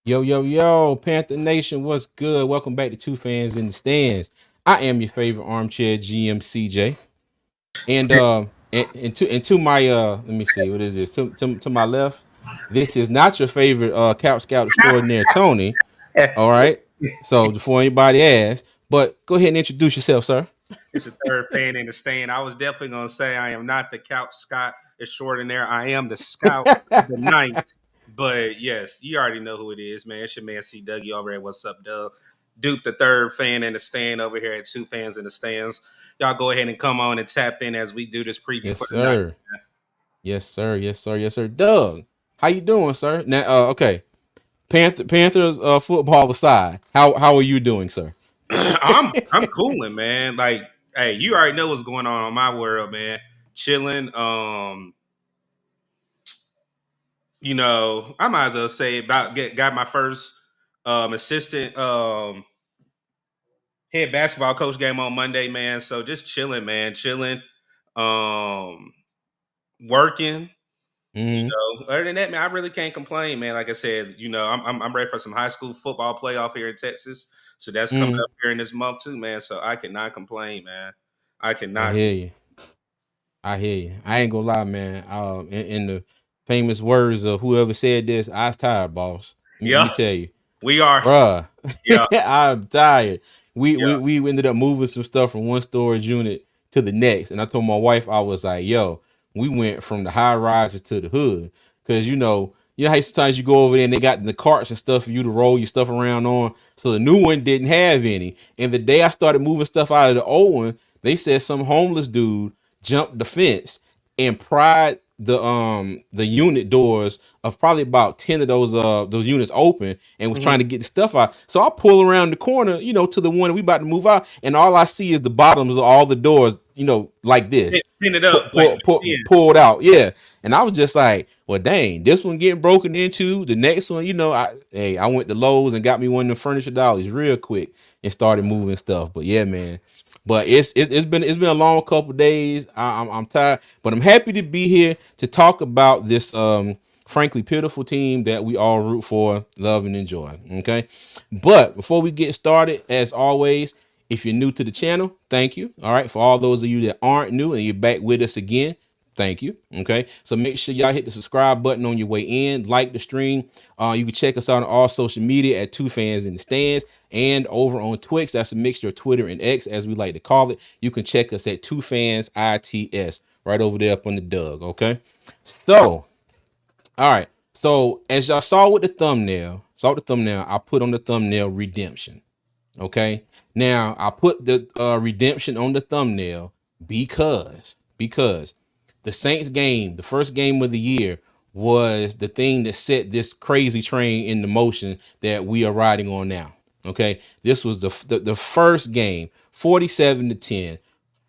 Yo, yo, yo, Panther Nation, what's good? Welcome back to Two Fans in the Stands. I am your favorite armchair GM CJ. And my let me see, what is this? To my left, this is not your favorite couch scout extraordinaire, Tony. All right. So before anybody asks, but go ahead and introduce yourself, sir. It's a third fan in the stand. I was definitely going to say I am not the couch Scott extraordinaire. I am the scout of the night. But yes, you already know who it is, man. It's your man C. Dougie over at What's Up, Doug. Duke, the third fan in the stand over here at Two Fans in the Stands. Y'all go ahead and come on and tap in as we do this preview Yes, for the night. sir. Yes, sir. Yes, sir. Yes, sir. Doug, how you doing, sir? Now, okay. Panthers football aside, how are you doing, sir? I'm cooling, man. Like, hey, you already know what's going on in my world, man. Chilling. I might as well say got my first assistant head basketball coach game on Monday, man. So just chilling, man, chilling, um, working. Hmm. Other than that, man, I really can't complain, man. Like I said, I'm ready for some high school football playoff here in Texas. So that's coming Hmm. up here in this month too, man. So I cannot complain, man. I I cannot. hear you. I hear you. I ain't gonna lie, man. In the famous words of whoever said this, I was tired, boss. Let me Yeah, tell you, we are. bruh. Yeah, I'm tired. We, yeah. we we ended up moving some stuff from one storage unit to the next, and I told my wife, I was like, "Yo, we went from the high rises to the hood, because you know how sometimes you go over there and they got the carts and stuff for you to roll your stuff around on. So the new one didn't have any, and the day I started moving stuff out of the old one, they said some homeless dude jumped the fence and pried the unit doors of probably about 10 of those units open and was trying Mhm. to get the stuff out. So I pull around the corner, to the one we about to move out, and all I see is the bottoms of all the doors, like this. Pin it up like yeah. Pulled out. Yeah. And I was just like, well, dang, this one getting broken into. The next one, I went to Lowe's and got me one of the furniture dollies real quick and started moving stuff. But yeah, man. But it's been a long couple days. I'm tired, but I'm happy to be here to talk about this frankly pitiful team that we all root for, love, and enjoy. Okay, but before we get started, as always, if you're new to the channel, thank you. All right, for all those of you that aren't new and you're back with us again, thank you. Okay, so make sure y'all hit the subscribe button on your way in, like the stream. You can check us out on all social media at Two Fans in the Stands and over on Twix. That's a mixture of Twitter and X, as we like to call it. You can check us at Two Fans ITS right over there up on the Doug. Okay, so all right. So as y'all saw the thumbnail, I put on the thumbnail redemption. Okay. Now I put the redemption on the thumbnail because the Saints game, the first game of the year, was the thing that set this crazy train into motion that we are riding on now. Okay. This was the first game, 47-10,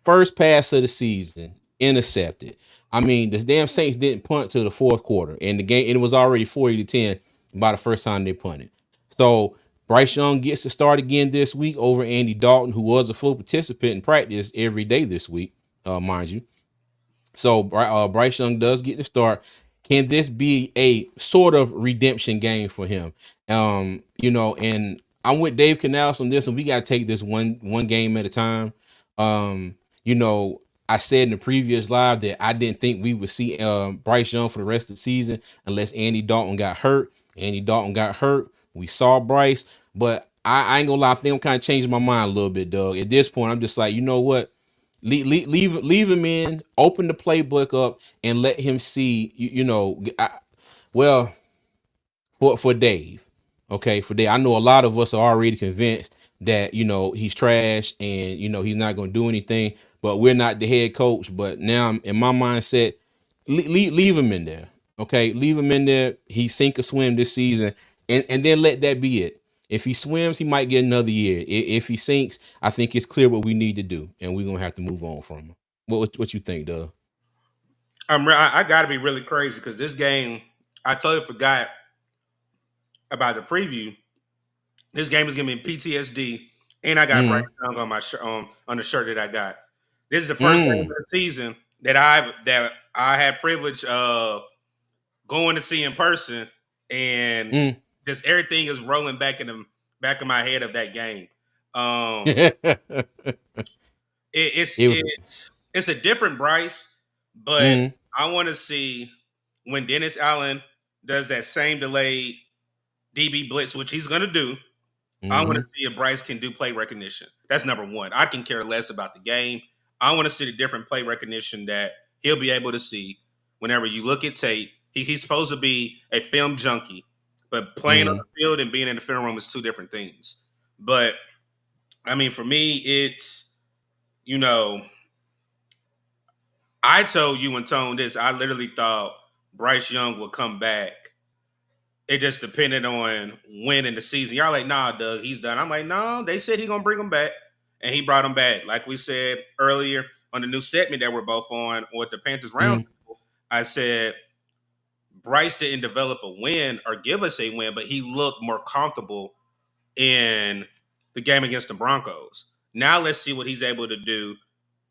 first pass of the season, intercepted. I mean, the damn Saints didn't punt to the fourth quarter, and the game it was already 40-10 by the first time they punted. So Bryce Young gets to start again this week over Andy Dalton, who was a full participant in practice every day this week, mind you. So Bryce Young does get to start. Can this be a sort of redemption game for him? And I'm with Dave Canals on this, and we got to take this one game at a time. Um, you know, I said in the previous live that I didn't think we would see Bryce Young for the rest of the season unless Andy Dalton got hurt. Andy Dalton got hurt. We saw Bryce, but I ain't gonna lie. I think I'm kind of changing my mind a little bit, Doug. At this point, I'm just like, you know what? Leave him in, open the playbook up, and let him see. Well, for Dave, okay, for Dave, I know a lot of us are already convinced that he's trash and he's not going to do anything. But we're not the head coach. But now, in my mindset, leave him in there. Okay, leave him in there. He sink or swim this season, and then let that be it. If he swims, he might get another year. If he sinks, I think it's clear what we need to do, and we're gonna have to move on from him. What you think, Doug? I got to be really crazy because this game, I totally forgot about the preview. This game is giving me PTSD, and I got Bryce Mm, Young on my shirt on the shirt that I got. This is the first game of mm, the season that I had privilege of going to see in person, and mm. Just everything is rolling back in the back of my head of that game. Um, it it, it's was. it's a different Bryce, but Mm, I want to see when Dennis Allen does that same delayed DB blitz, which he's going to do. I want to mm, see if Bryce can do play recognition. That's number one. I can care less about the game. I want to see the different play recognition that he'll be able to see whenever you look at tape. He's supposed to be a film junkie, but playing on mm, the field and being in the film room is two different things. But I mean, for me, it's you know, I told you and Tone this. I literally thought Bryce Young would come back. It just depended on when in the season. Y'all like, nah, Doug, he's done. I'm like, no, they said he gonna bring him back, and he brought him back. Like we said earlier on the new segment that we're both on with the Panthers round, mm, I said Bryce didn't develop a win or give us a win, but he looked more comfortable in the game against the Broncos. Now let's see what he's able to do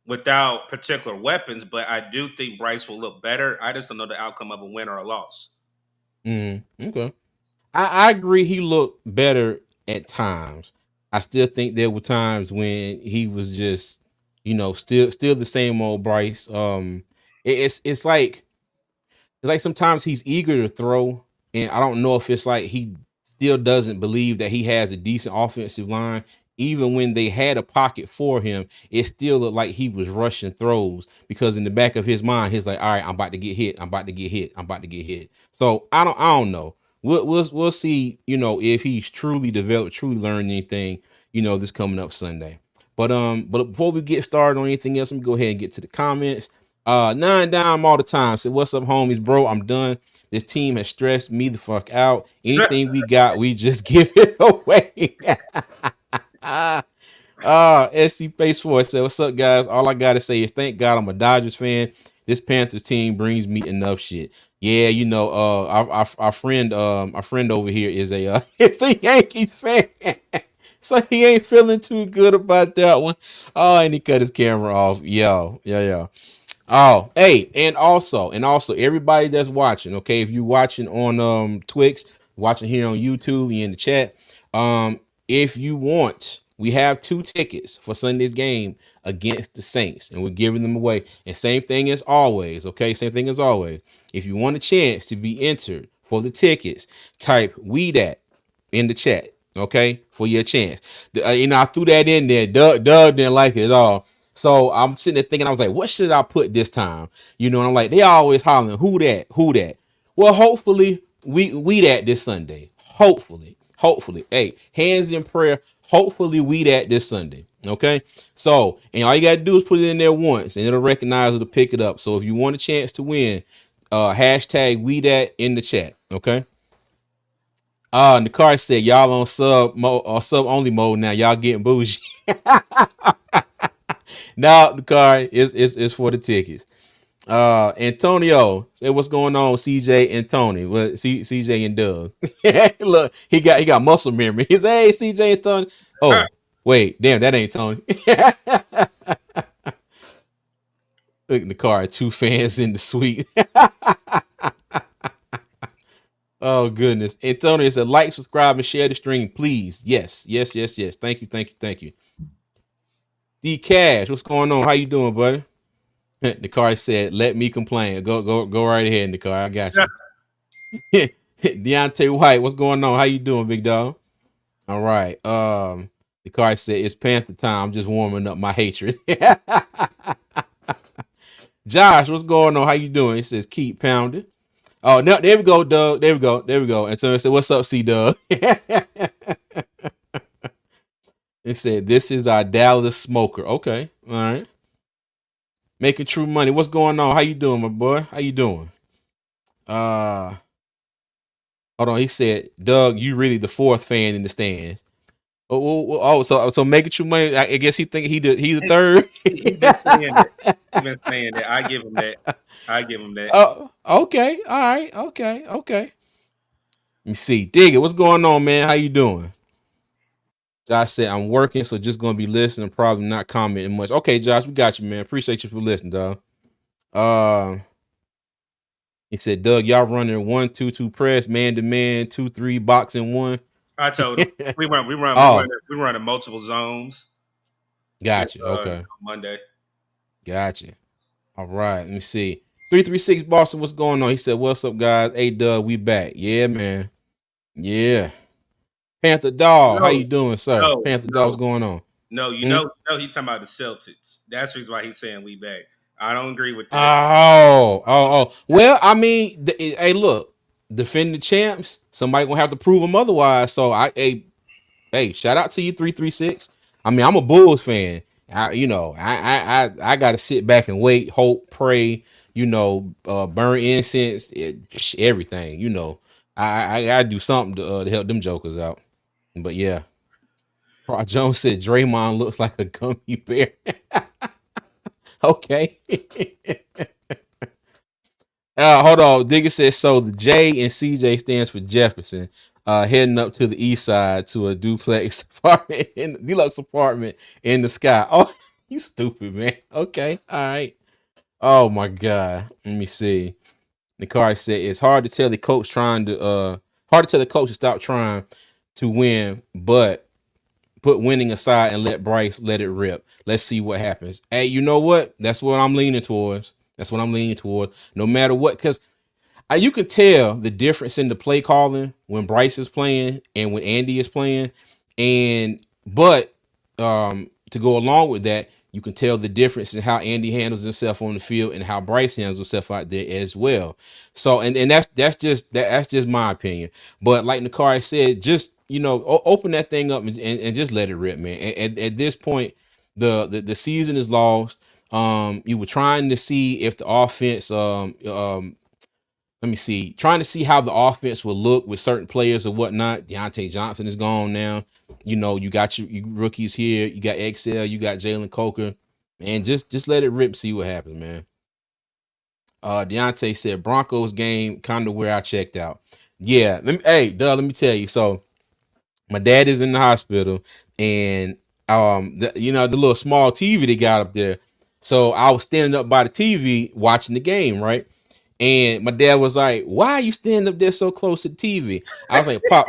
without particular weapons, but I do think Bryce will look better. I just don't know the outcome of a win or a loss. mm. Okay. I agree he looked better at times. I still think there were times when he was just, still the same old Bryce. It's like sometimes he's eager to throw, and I don't know if it's like he still doesn't believe that he has a decent offensive line. Even when they had a pocket for him, it still looked like he was rushing throws because in the back of his mind, he's like, "All right, I'm about to get hit. I'm about to get hit. I'm about to get hit." So I don't know. We'll see. If he's truly developed, truly learned anything. This coming up Sunday. But before we get started on anything else, let me go ahead and get to the comments. Nine down all the time. Said, "What's up, homies, bro? I'm done. This team has stressed me the fuck out. Anything we got, we just give it away." SC Pace Force said, "What's up, guys? All I gotta say is thank God I'm a Dodgers fan. This Panthers team brings me enough shit." Yeah, our friend over here is it's a Yankees fan. So he ain't feeling too good about that one. Oh, and he cut his camera off. Yo, yeah. Oh, hey, and also everybody that's watching, okay, if you're watching on Twix, watching here on YouTube, you in the chat, if you want, we have 2 tickets for Sunday's game against the Saints, and we're giving them away. And same thing as always, okay? Same thing as always. If you want a chance to be entered for the tickets, type "we that" in the chat, okay, for your chance. I threw that in there. Doug didn't like it at all. So I'm sitting there thinking, I was like, what should I put this time? And I'm like, they always hollering, who that? Who that? Well, hopefully we that this Sunday. Hopefully. Hey, hands in prayer. Hopefully we that this Sunday. Okay. So, and all you gotta do is put it in there once and it'll recognize it'll pick it up. So if you want a chance to win, hashtag we that in the chat. Okay. And the car said y'all on sub only mode now. Y'all getting bougie. Now the car is for the tickets. Antonio said, "What's going on, CJ and Tony?" Well, CJ and Doug. Look, he got muscle memory. He's, "Hey, CJ and Tony." Oh, wait, damn, that ain't Tony. Look in the car, 2 fans in the suite. Oh goodness. Antonio said, "Like, subscribe, and share the stream, please." Yes. Thank you. D Cash, what's going on? How you doing, buddy? The car said, "Let me complain." Go right ahead in the car. I got you. Deontay White, what's going on? How you doing, big dog? All right. The car said, "It's Panther time. I'm just warming up my hatred." Josh, what's going on? How you doing? It says, "Keep pounding." Oh no, there we go, Doug. There we go. And so it said, "What's up, C Doug?" It said, "This is our Dallas smoker." Okay, all right. Making true money. What's going on? How you doing, my boy? How you doing? Uh Hold on. He said, "Doug, you really the fourth fan in the stands." So making true money. I guess he think he the third. He been saying that. He been saying that. I give him that. I give him that. Oh, okay. All right. Okay. Let me see. Dig it. What's going on, man? How you doing? Josh said, "I'm working, so just gonna be listening, probably not commenting much." Okay, Josh, we got you, man. Appreciate you for listening, dog. Uh, He said, Doug, y'all running 1-2-2 press, man to man, 2-3 boxing one. I told him Oh, we running multiple zones this gotcha. Okay. Monday. Gotcha. All right. Let me see. 336 Boston, what's going on? He said, what's up, guys? Hey, Doug, we back. Yeah, man. Yeah. Panther Dog, how No, you doing, sir? no, Panther Dog, what's no, going on? no. Hmm? He talking about the Celtics. That's the reason why he's saying we back. I don't agree with that. Oh. Well, I mean, hey, look, defending champs, somebody gonna have to prove them otherwise. So hey, shout out to you, 336. I mean, I'm a Bulls fan. I got to sit back and wait, hope, pray. Burn incense, everything. I gotta do something to help them jokers out. But yeah, Rod Jones said Draymond looks like a gummy bear. Okay. Hold on. Digger says so. The J in CJ stands for Jefferson. Heading up to the east side to a duplex apartment deluxe apartment in the sky. Oh, you stupid man. Okay, all right. Oh my god. Let me see. Nikari said it's hard to tell the coach to stop trying to win, but put winning aside and let Bryce let it rip. Let's see what happens. Hey, you know what? That's what I'm leaning towards. That's what I'm leaning towards. No matter what, because you can tell the difference in the play calling when Bryce is playing and when Andy is playing, but to go along with that, you can tell the difference in how Andy handles himself on the field and how Bryce handles himself out there as well. So, and that's just my opinion. But like Nakari said, just open that thing up and just let it rip, man. At this point, the season is lost. You were trying to see if the offense let me see, trying to see how the offense will look with certain players or whatnot. Deontay Johnson is gone now. You got your rookies here. You got Excel. You got Jalen Coker, and just let it rip. See what happens, man. Deontay said Broncos game kind of where I checked out. Yeah, hey, Doug, let me tell you. So my dad is in the hospital, and the little small TV they got up there. So I was standing up by the TV watching the game, right? And my dad was like, "Why are you standing up there so close to the TV?" I was like, "Pop,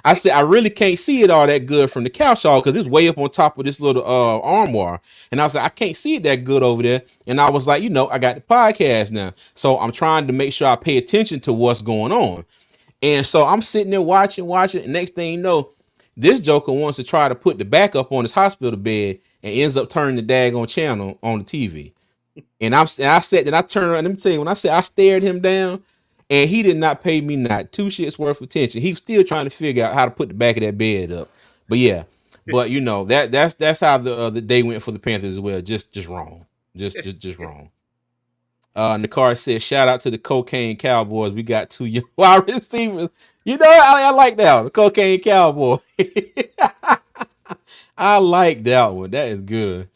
I said I really can't see it all that good from the couch, all because it's way up on top of this little armoire." And I was like, "I can't see it that good over there." And I was like, I got the podcast now, so I'm trying to make sure I pay attention to what's going on. And so I'm sitting there watching. And next thing you know, this Joker wants to try to put the back up on his hospital bed and ends up turning the daggone channel on the TV. And I said that I turned around. Let me tell you, when I said I stared him down, and he did not pay me not two shits worth of attention. He was still trying to figure out how to put the back of that bed up. But yeah, but that's how the day went for the Panthers as well. Just wrong. Just wrong. Nakar said, shout out to the cocaine cowboys. We got two young wide receivers. I like that one. The cocaine cowboy. I like that one. That is good.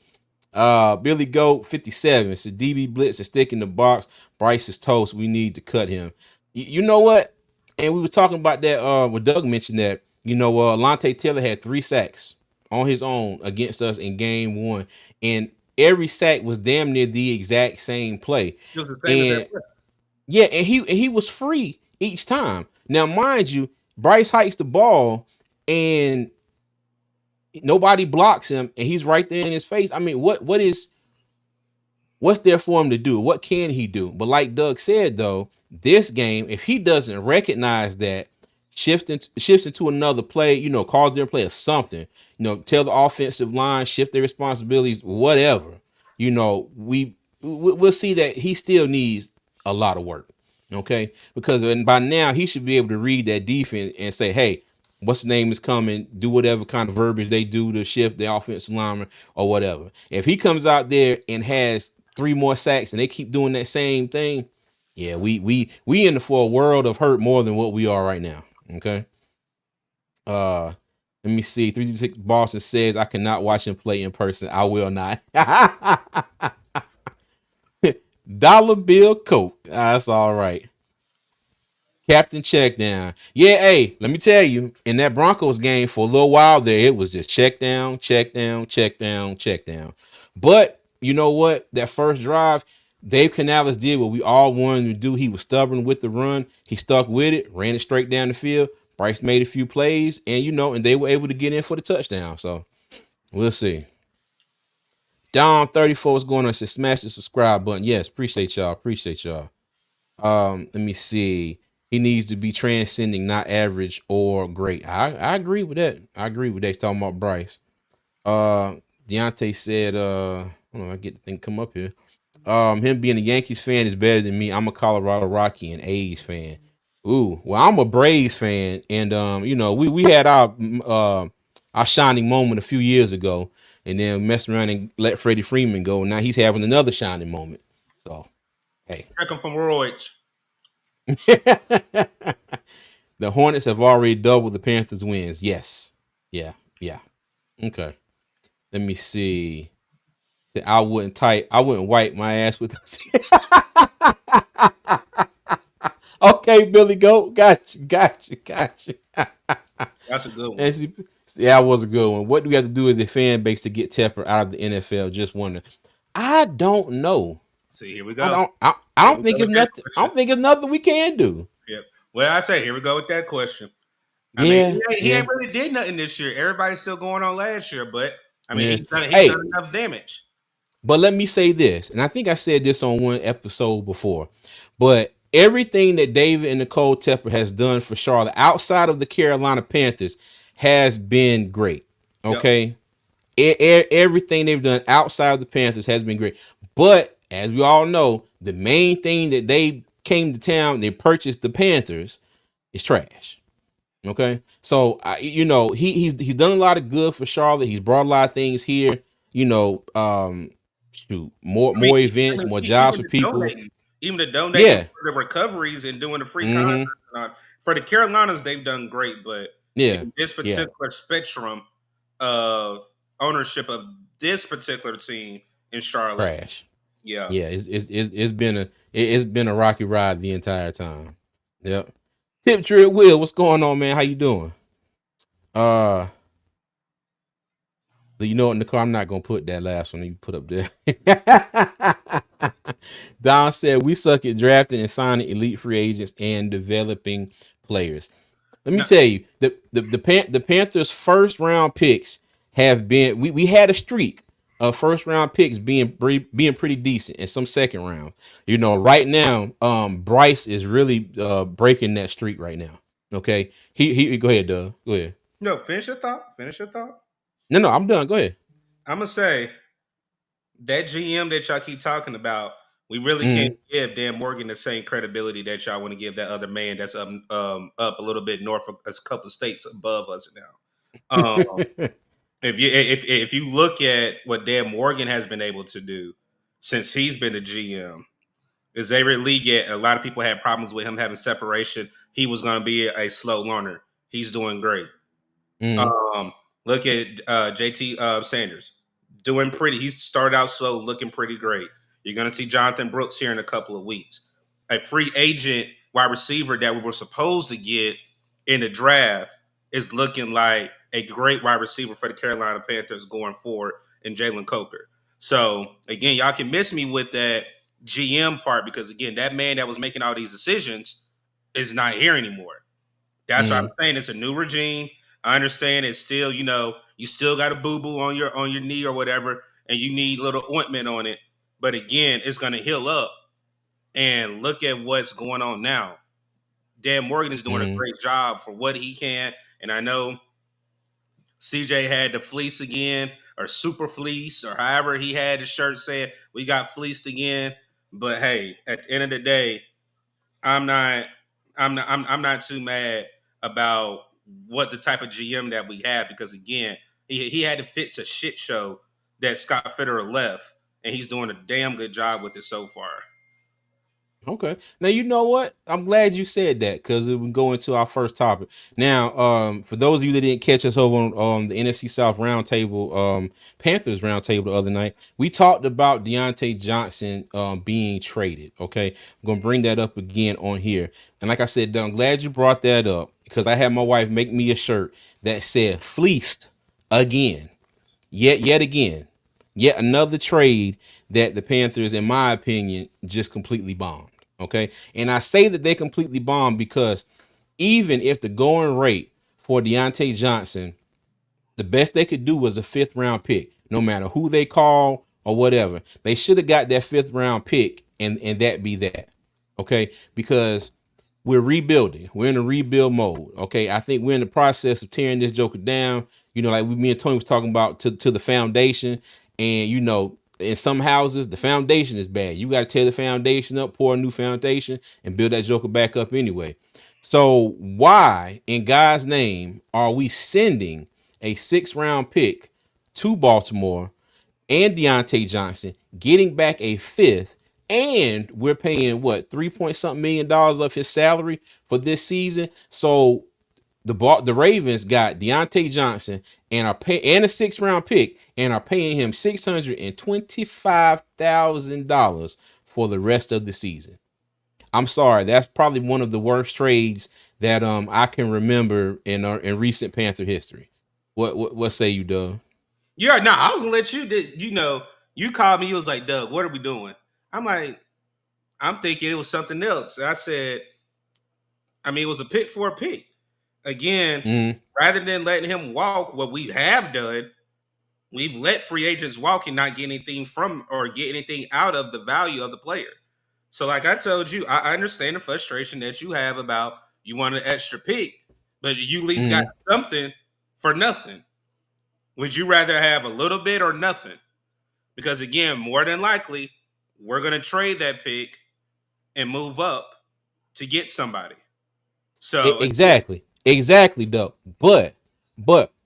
Billy Goat 57 said DB Blitz is sticking the box. Bryce is toast. We need to cut him. You know what? And we were talking about that when Doug mentioned that, Lante Taylor had 3 sacks on his own against us in game one. And every sack was damn near the exact same play. It was the same as that. And yeah, and he was free each time. Now, mind you, Bryce hikes the ball and nobody blocks him, and he's right there in his face. I mean, what's there for him to do? What can he do? But like Doug said, though, this game, if he doesn't recognize that, shifts into another play, call their play or something, tell the offensive line, shift their responsibilities, whatever, we'll see that he still needs a lot of work. Okay, because by now he should be able to read that defense and say, hey, what's the name is coming, do whatever kind of verbiage they do to shift the offensive lineman or whatever. If he comes out there and has 3 more sacks and they keep doing that same thing, yeah, we in for a world of hurt more than what we are right now. Okay. Uh Let me see. 336 Boston says I cannot watch him play in person. I will not. Dollar bill coat. That's all right. Captain check down. Yeah, hey, let me tell you, in that Broncos game for a little while there, it was just check down, check down, check down, check down. But you know what? That first drive, Dave Canales did what we all wanted him to do. He was stubborn with the run. He stuck with it, ran it straight down the field. Bryce made a few plays, and and they were able to get in for the touchdown. So we'll see. Dom 34 is going on. Says smash the subscribe button. Yes, appreciate y'all. Appreciate y'all. Let me see. He needs to be transcending, not average or great. I agree with that. I agree with that. He's talking about Bryce. Deontay said, hold on, I get the thing come up here. Him being a Yankees fan is better than me. I'm a Colorado Rocky and A's fan. Ooh, well, I'm a Braves fan, and we had our shining moment a few years ago, and then messed around and let Freddie Freeman go. Now he's having another shining moment. So, hey, Check him from Royce. the Hornets have already doubled the Panthers' wins. Yes, yeah, yeah. Okay, let me see. I wouldn't wipe my ass with this. Okay, Billy Goat, got you. That's a good one. Yeah, that was a good one. What do we have to do as a fan base to get Tepper out of the NFL? Just wonder. I don't know. See, here we go. I don't think it's nothing. I don't think it's nothing we can do. Yep. Well, I say here we go with that question. I Yeah, mean, he ain't really did nothing this year. Everybody's still going on last year, but I mean, yeah. he's done enough damage. But let me say this, and I think I said this on one episode before, but everything that David and Nicole Tepper has done for Charlotte outside of the Carolina Panthers has been great. Okay. Yep. Everything they've done outside of the Panthers has been great. But as we all know, the main thing that they came to town, they purchased the Panthers, is trash. Okay. So, he's done a lot of good for Charlotte. He's brought a lot of things here, I mean, more events, more jobs for people. Even the donating Yeah. for the recoveries and doing the free Mm-hmm. concerts. For the Carolinas, they've done great, but Yeah. in this Yeah. particular spectrum of ownership of this particular team in Charlotte, Trash. yeah. Yeah. It's been a rocky ride the entire time. Yep. Tip Drill Will, what's going on, man? How you doing? You know what, Nicole? I'm not gonna put that last one you put up there. Don said we suck at drafting and signing elite free agents and developing players. Let me No, tell you, the Panthers' first round picks have been we had a streak of first round picks being pretty decent, and some second round. Right now, Bryce is really breaking that streak right now. Okay, he go ahead, Doug. Go ahead. no. Finish your thought. Finish your thought. No, I'm done. Go ahead. I'm gonna say that GM that y'all keep talking about, we really can't Mm. give Dan Morgan the same credibility that y'all want to give that other man that's up a little bit north of a couple of states above us now. If you look at what Dan Morgan has been able to do since he's been the GM, is every league yet a lot of people had problems with him having separation. He was going to be a slow learner. He's doing great. Mm. Um, Look at JT Sanders doing pretty. He started out slow, looking pretty great. You're going to see Jonathan Brooks here in a couple of weeks. A free agent wide receiver that we were supposed to get in the draft is looking like a great wide receiver for the Carolina Panthers going forward in Jalen Coker. So again, y'all can miss me with that GM part because again, that man that was making all these decisions is not here anymore. That's what I'm Mm. saying. It's a new regime. I understand it's still, you still got a boo-boo on your knee or whatever, and you need a little ointment on it. But again, it's gonna heal up. And look at what's going on now. Dan Morgan is doing a Mm. great job for what he can. And I know CJ had the fleece again, or super fleece, or however he had his shirt saying we got fleeced again. But hey, at the end of the day, I'm not I'm not too mad about what the type of GM that we have because again, he had to fix a shit show that Scott Fitterer left, and he's doing a damn good job with it so far. Okay. Now you know what? I'm glad you said that because it would go into our first topic. Now, for those of you that didn't catch us over on the NFC South Roundtable, Panthers Roundtable the other night, we talked about Deontay Johnson being traded. Okay, I'm gonna bring that up again on here. And like I said, I'm glad you brought that up because I had my wife make me a shirt that said "fleeced again." Yet again. Yet another trade that the Panthers, in my opinion, just completely bombed. Okay. And I say that they completely bombed because even if the going rate for Deontay Johnson, the best they could do was a fifth round pick, no matter who they call or whatever. They should have got that fifth round pick and that be that. Okay. Because we're rebuilding. We're in a rebuild mode. Okay. I think we're in the process of tearing this joker down. Like me and Tony was talking about to the foundation. And in some houses, the foundation is bad. You got to tear the foundation up, pour a new foundation, and build that joker back up anyway. So why, in God's name, are we sending a 6th round pick to Baltimore and Deontay Johnson, getting back a fifth, and we're paying what, 3 point something million dollars of his salary for this season? So the Ravens got Deontay Johnson and a 6th round pick and are paying him $625,000 for the rest of the season. I'm sorry, that's probably one of the worst trades that I can remember in recent Panther history. What say you, Doug? Yeah, no, I was gonna let you. You called me. You was like, Doug, what are we doing? I'm like, I'm thinking it was something else. I said, I mean, it was a pick for a pick. Again, Mm, rather than letting him walk, what we have done, we've let free agents walk and not get anything from or get anything out of the value of the player. So, like I told you, I understand the frustration that you have about you want an extra pick, but you at least got mm. something for nothing. Would you rather have a little bit or nothing? Because again, more than likely, we're going to trade that pick and move up to get somebody. So again, Exactly, Doug. But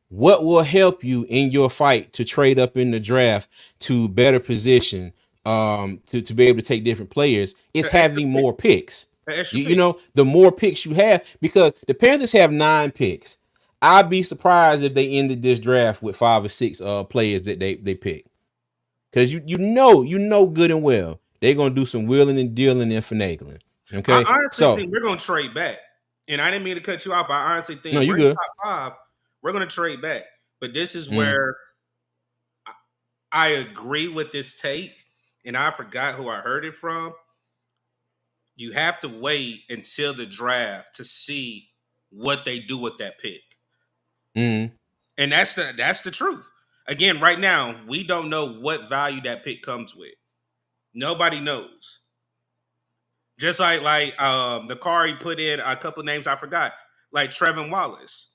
what will help you in your fight to trade up in the draft to better position to be able to take different players is the extra having pick, more picks. the extra You pick. know, the more picks you have, because the Panthers have 9 picks. I'd be surprised if they ended this draft with 5 or 6 players that they pick. Because you know good and well they're gonna do some wheeling and dealing and finagling. I Okay. honestly So think we're going to trade back. And I didn't mean to cut you off, but I honestly think no, if you we're in the good. top five, we're going to trade back. But this is Mm, where I agree with this take, and I forgot who I heard it from. You have to wait until the draft to see what they do with that pick. mm. And that's the truth. Again, right now, we don't know what value that pick comes with. Nobody knows. Just like the car he put in a couple names I forgot, like Trevin Wallace.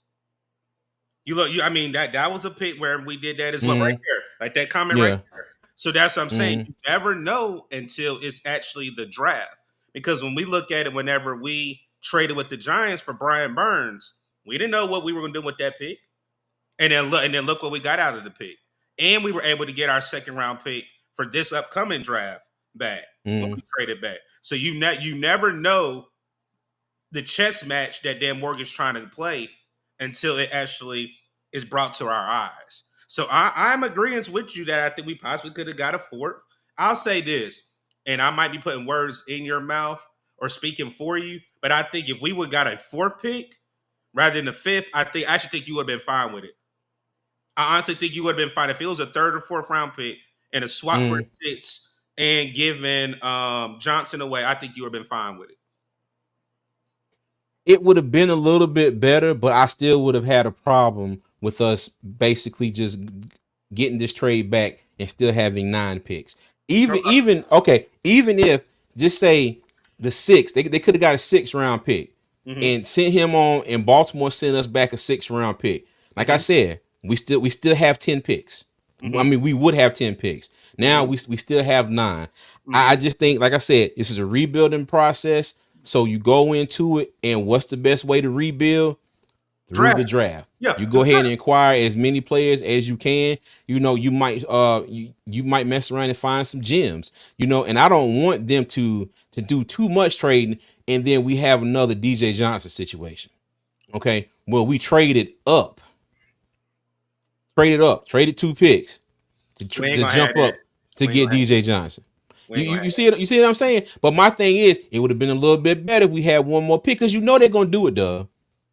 You look, I mean that was a pick where we did that as well, right Mm, there, like that comment right yeah. there. So that's what I'm saying. Mm, You never know until it's actually the draft, because when we look at it, whenever we traded with the Giants for Brian Burns, we didn't know what we were going to do with that pick, and then look what we got out of the pick, and we were able to get our second round pick for this upcoming draft back when mm. we traded back. So you never know the chess match that Dan Morgan's trying to play until it actually is brought to our eyes. So I'm agreeing with you that I think we possibly could have got a fourth. I'll say this, and I might be putting words in your mouth or speaking for you, but I think if we would got a fourth pick rather than the fifth, I actually think you would have been fine with it. I honestly think you would have been fine if it was a third or fourth round pick and a swap for Mm. the six and giving Johnson away. I think you would have been fine with it. It would have been a little bit better, but I still would have had a problem with us basically just getting this trade back and still having 9 picks. Even okay, even if just say the six, they could have got a 6th round pick Mm-hmm, and sent him on, and Baltimore sent us back a 6th round pick. Like I mm-hmm, said, we still have 10 picks. I mm-hmm, mean, we would have 10 picks. Now mm-hmm, we still have 9. I mm-hmm. just think, like I said, this is a rebuilding process. So you go into it, and what's the best way to rebuild? Through the Draft. draft. Yeah, You go the ahead draft. and acquire as many players as you can. You might mess around and find some gems. And I don't want them to do too much trading, and then we have another DJ Johnson situation. Okay, well, we traded 2 picks We ain't to gonna have jump that. up to We ain't get gonna have. DJ Johnson. We You, ain't you, gonna have you that. see it? You see what I'm saying? But my thing is, it would have been a little bit better if we had one more pick, because they're gonna do it, Doug.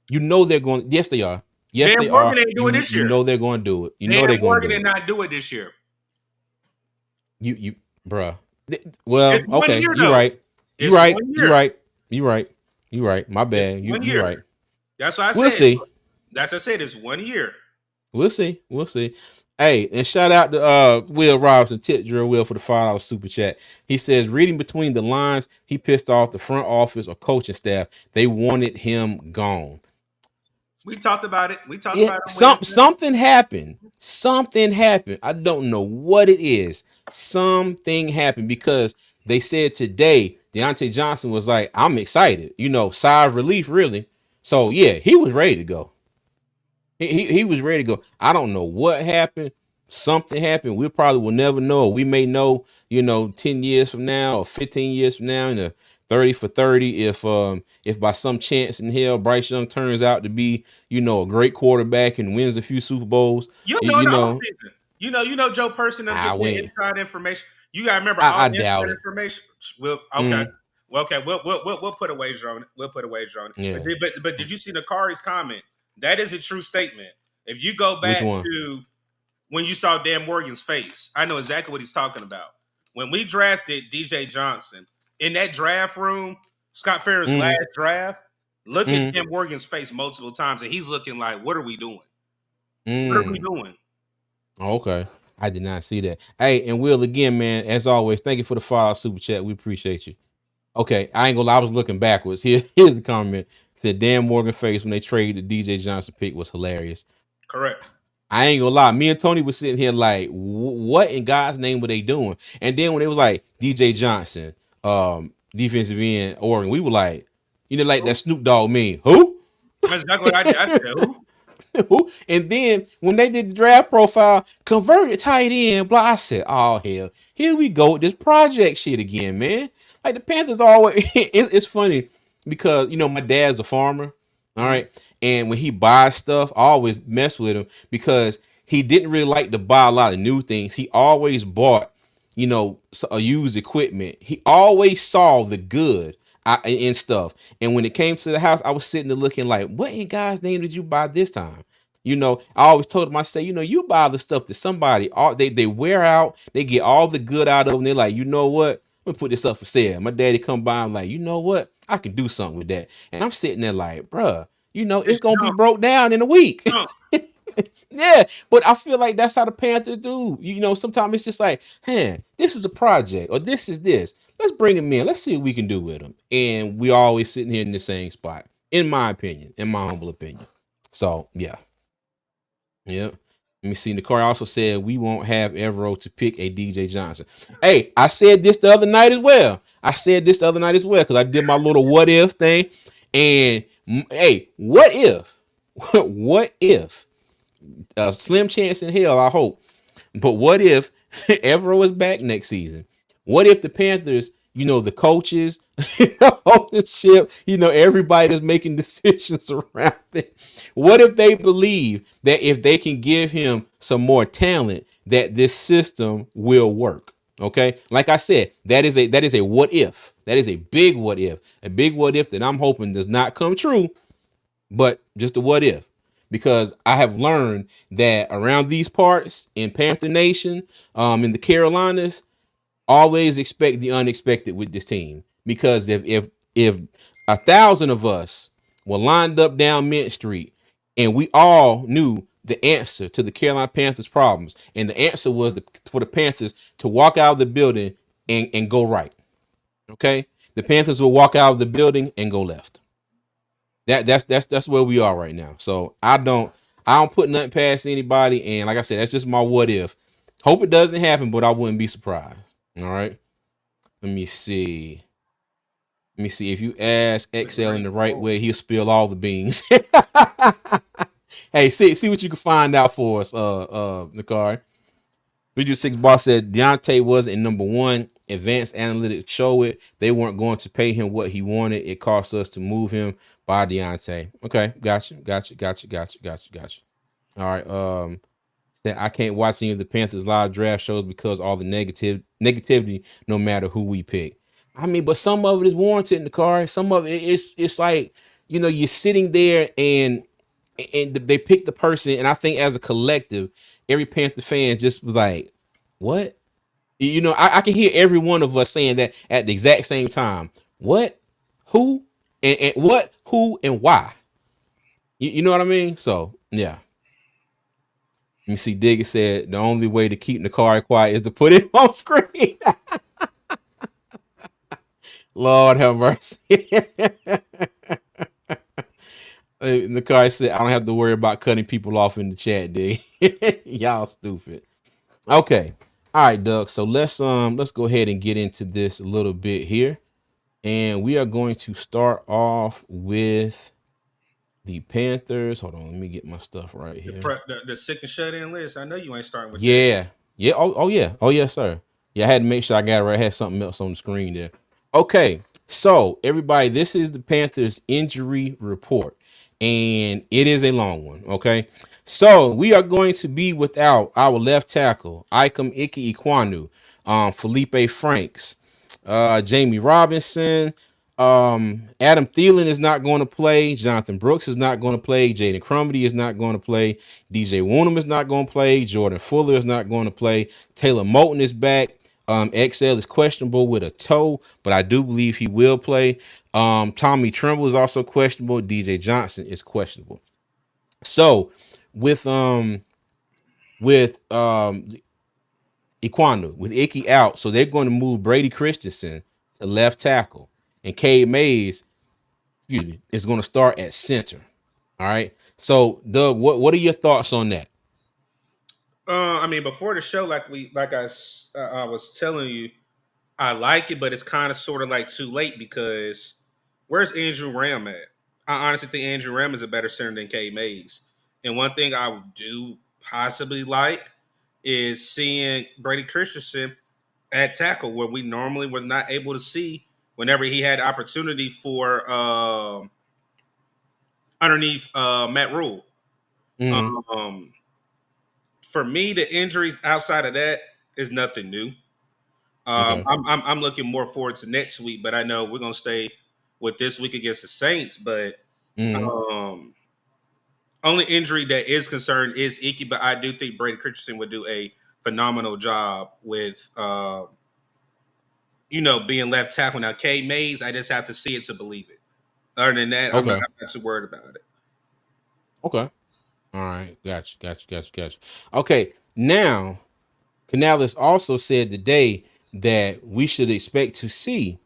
They're going. Yes, they are. Yes, Dan they Morgan are. didn't do it You this you year. know they're going to do it. You Dan know they're going to Morgan do did it. not do it this year. you, bruh. Well, It's one okay, year you though. right. You It's right. one You year. right. You right. You right. My It's bad. You one you year. right. That's why I We'll said. see. That's what I said. It's 1 year. We'll see. We'll see. Hey, and shout out to Will Robinson, tip drill Will for the $5 super chat. He says, reading between the lines, he pissed off the front office or coaching staff. They wanted him gone. We talked about it. We talked Yeah, about it on Wednesday. something happened. Something happened. I don't know what it is. Something happened because they said today Deontay Johnson was like, I'm excited. Sigh of relief, really. So yeah, he was ready to go. He was ready to go. I don't know what happened. Something happened. We probably will never know. We may know, 10 years from now or 15 years from now in a 30 for 30 if by some chance in hell Bryce Young turns out to be, a great quarterback and wins a few Super Bowls. You'll You, know in you the know, offseason. Joe Person them I getting that win. inside information. You gotta remember all I the doubt inside it. information. Well, okay. Mm, Well, okay, we'll put a wager on it. We'll put a wager on it. yeah. But did you see Nakari's comment? That is a true statement. If you go Which back one? to when you saw Dan Morgan's face, I know exactly what he's talking about. When we drafted DJ Johnson in that draft room, Scott Farrell's last Mm, draft, look at mm, Dan Morgan's face multiple times, and he's looking like, "What are we doing? What are we mm. doing?" Okay. I did not see that. Hey, and Will, again, man, as always, thank you for the follow super chat. We appreciate you. Okay, I ain't gonna lie, I was looking backwards. Here's the comment. Said Dan Morgan face when they traded the DJ Johnson pick was hilarious. Correct. I ain't gonna lie. Me and Tony was sitting here like, what in God's name were they doing? And then when it was like DJ Johnson, defensive end Oregon, we were like, like that Snoop Dogg meme. Who? That's exactly what I did. I said, "Who?" And then when they did the draft profile, converted tight end, blah, I said, oh hell, here we go with this project shit again, man. Like the Panthers always, it's funny because my dad's a farmer, all Mhm. right, and when he buys stuff, I always mess with him because he didn't really like to buy a lot of new things. He always bought, a used equipment. He always saw the good in stuff. And when it came to the house, I was sitting there looking like, what in God's name did you buy this time? I always told him, I say, you buy the stuff that somebody, they wear out, they get all the good out of them. They're like, you know what? I'm gonna put this up for sale. My daddy come by, I'm like, you know what? I can do something with that. And I'm sitting there like, bruh, it's It's gonna be junk, broke down in a week. junk. Yeah, but I feel like that's how the Panthers do. Sometimes it's just like, hey, this is a project or this is this. Let's bring him in. Let's see what we can do with him. And we always sitting here in the same spot, in my opinion, in my humble opinion. So yeah, yeah. Let me see. Nicole also said we won't have Evero to pick a DJ Johnson. Hey, I said this the other night as well. Because I did my little what if thing. And hey, what if? What if? A slim chance in hell, I hope. But what if Evero is back next season? What if the Panthers, the coaches, ownership, everybody that's making decisions around it? What if they believe that if they can give him some more talent, that this system will work? Okay, like I said, that is a what if. That is a big what if. A big what if that I'm hoping does not come true, but just a what if. Because I have learned that around these parts in Panther Nation, in the Carolinas, always expect the unexpected with this team. Because if 1,000 of us were lined up down Mint Street and we all knew the answer to the Carolina Panthers problems, and the answer was for the Panthers to walk out of the building and go right. Okay, the Panthers will walk out of the building and go left. That's where we are right now. So I don't put nothing past anybody. And like I said, that's just my what if. Hope it doesn't happen, but I wouldn't be surprised. All right. Let me see. Let me see. If you ask The XL in great the right quote. way, he'll spill all the beans. Hey, see what you can find out for us, Nakar. 326 Boss said Deontay wasn't in number one. Advanced analytics show it. They weren't going to pay him what he wanted. It cost us to move him by Deontay. Okay, gotcha. All right. Said I can't watch any of the Panthers live draft shows because all the negativity, no matter who we pick. I mean, but some of it is warranted in the car. Some of it's like, you're sitting there and they pick the person, and I think as a collective, every Panther fan just was like, what? You know, I can hear every one of us saying that at the exact same time. What? Who? And what? Who? And why? You know what I mean? So yeah. Let me see. Digger said the only way to keep the car quiet is to put it on screen. Lord have mercy. The car said, I don't have to worry about cutting people off in the chat, dig. Y'all stupid. Okay. All right, Doug. So let's go ahead and get into this a little bit here. And we are going to start off with the Panthers. Hold on, let me get my stuff right The here. pre- the sick and shut in list. I know you ain't starting with that. Yeah. Yeah. Oh yeah. Oh yes, sir. Yeah, I had to make sure I got it right. I had something else on the screen there. Okay. So everybody, this is the Panthers injury report. And it is a long one. Okay. So we are going to be without our left tackle, Ikem Ike Ikwanu, Felipe Franks, Jamie Robinson, Adam Thielen is not going to play. Jonathan Brooks is not going to play. Jaden Crumedy is not going to play. DJ Woonham is not going to play. Jordan Fuller is not going to play. Taylor Moton is back. XL is questionable with a toe, but I do believe he will play. Tommy Tremble is also questionable. DJ Johnson is questionable. So with Iquanu, with Icky out, so they're going to move Brady Christensen to left tackle, and Cade Mays, excuse me, is going to start at center. All right. So, Doug, what are your thoughts on that? I mean, before the show, I was telling you, I like it, but it's kind of sort of like too late because where's Andrew Ram at? I honestly think Andrew Ram is a better center than K Mays. And one thing I do possibly like is seeing Brady Christensen at tackle where we normally was not able to see whenever he had opportunity for underneath Matt Rule. Mm-hmm. Um, for me, the injuries outside of that is nothing new. Okay. I'm looking more forward to next week, but I know we're gonna stay with this week against the Saints. But Mm-hmm. um, only injury that is concerned is Icky, but I do think Brady Christensen would do a phenomenal job with being left tackle. Now K Mays, I just have to see it to believe it. Other than that, Okay. I'm not too worried about it. Okay. All right. Gotcha. Okay. Now, Canales also said today that we should expect to see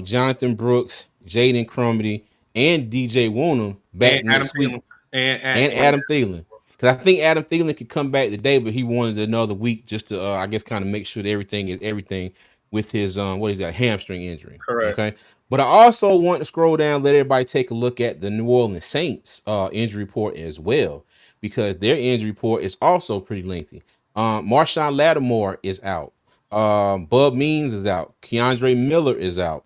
Jonathan Brooks, Jaden Crumedy, and DJ Woonham And back Adam next week, Thielen and and Adam Thielen. Because I think Adam Thielen could come back today, but he wanted another week just to, I guess, kind of make sure that everything is everything with his what is that hamstring injury. correct. Okay, but I also want to scroll down, let everybody take a look at the New Orleans Saints injury report as well, because their injury report is also pretty lengthy. Marshawn Lattimore is out. Bub Means is out. Keandre Miller is out.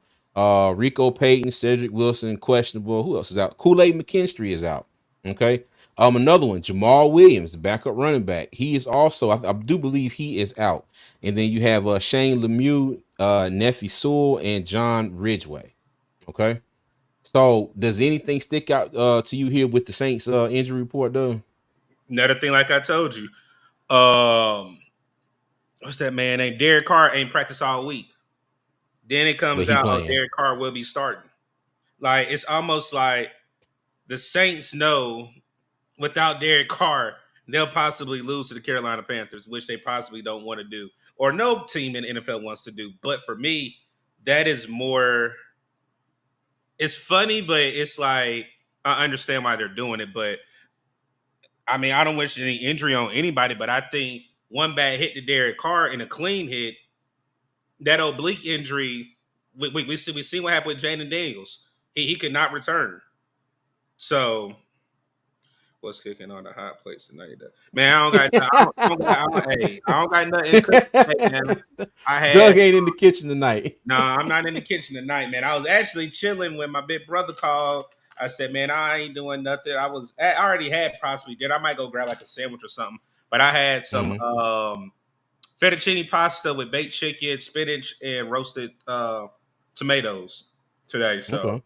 Rico Payton, Cedric Wilson, questionable. Who else is out? Kool-Aid McKinstry is out. Okay. Another one, Jamal Williams, the backup running back. He is also, I do believe he is out. And then you have Shane Lemieux, Nephi Sewell, and John Ridgeway. Okay. So does anything stick out to you here with the Saints injury report, though? Another thing, like I told you, um, what's that man named Derek Carr ain't practiced all week. Then it But comes he out, oh, playing. Derek Carr will be starting. Like it's almost like the Saints know without Derek Carr, they'll possibly lose to the Carolina Panthers, which they possibly don't want to do, or no team in the NFL wants to do. But for me, that is more. It's funny, but it's like I understand why they're doing it. But I mean, I don't wish any injury on anybody, but I think one bad hit to Derek Carr and a clean hit, that oblique injury, we see what happened with Jaden Daniels. He could not return. So what's cooking on the hot plates tonight? Man, I don't got, hey, I don't got nothing cooking today, man. I had Doug ain't in the kitchen tonight. no, I'm not in the kitchen tonight, man. I was actually chilling when my big brother called. I said, man, I ain't doing nothing. I already had possibly did. I might go grab like a sandwich or something, but I had some Mm-hmm. fettuccine pasta with baked chicken, spinach, and roasted tomatoes today. So Okay.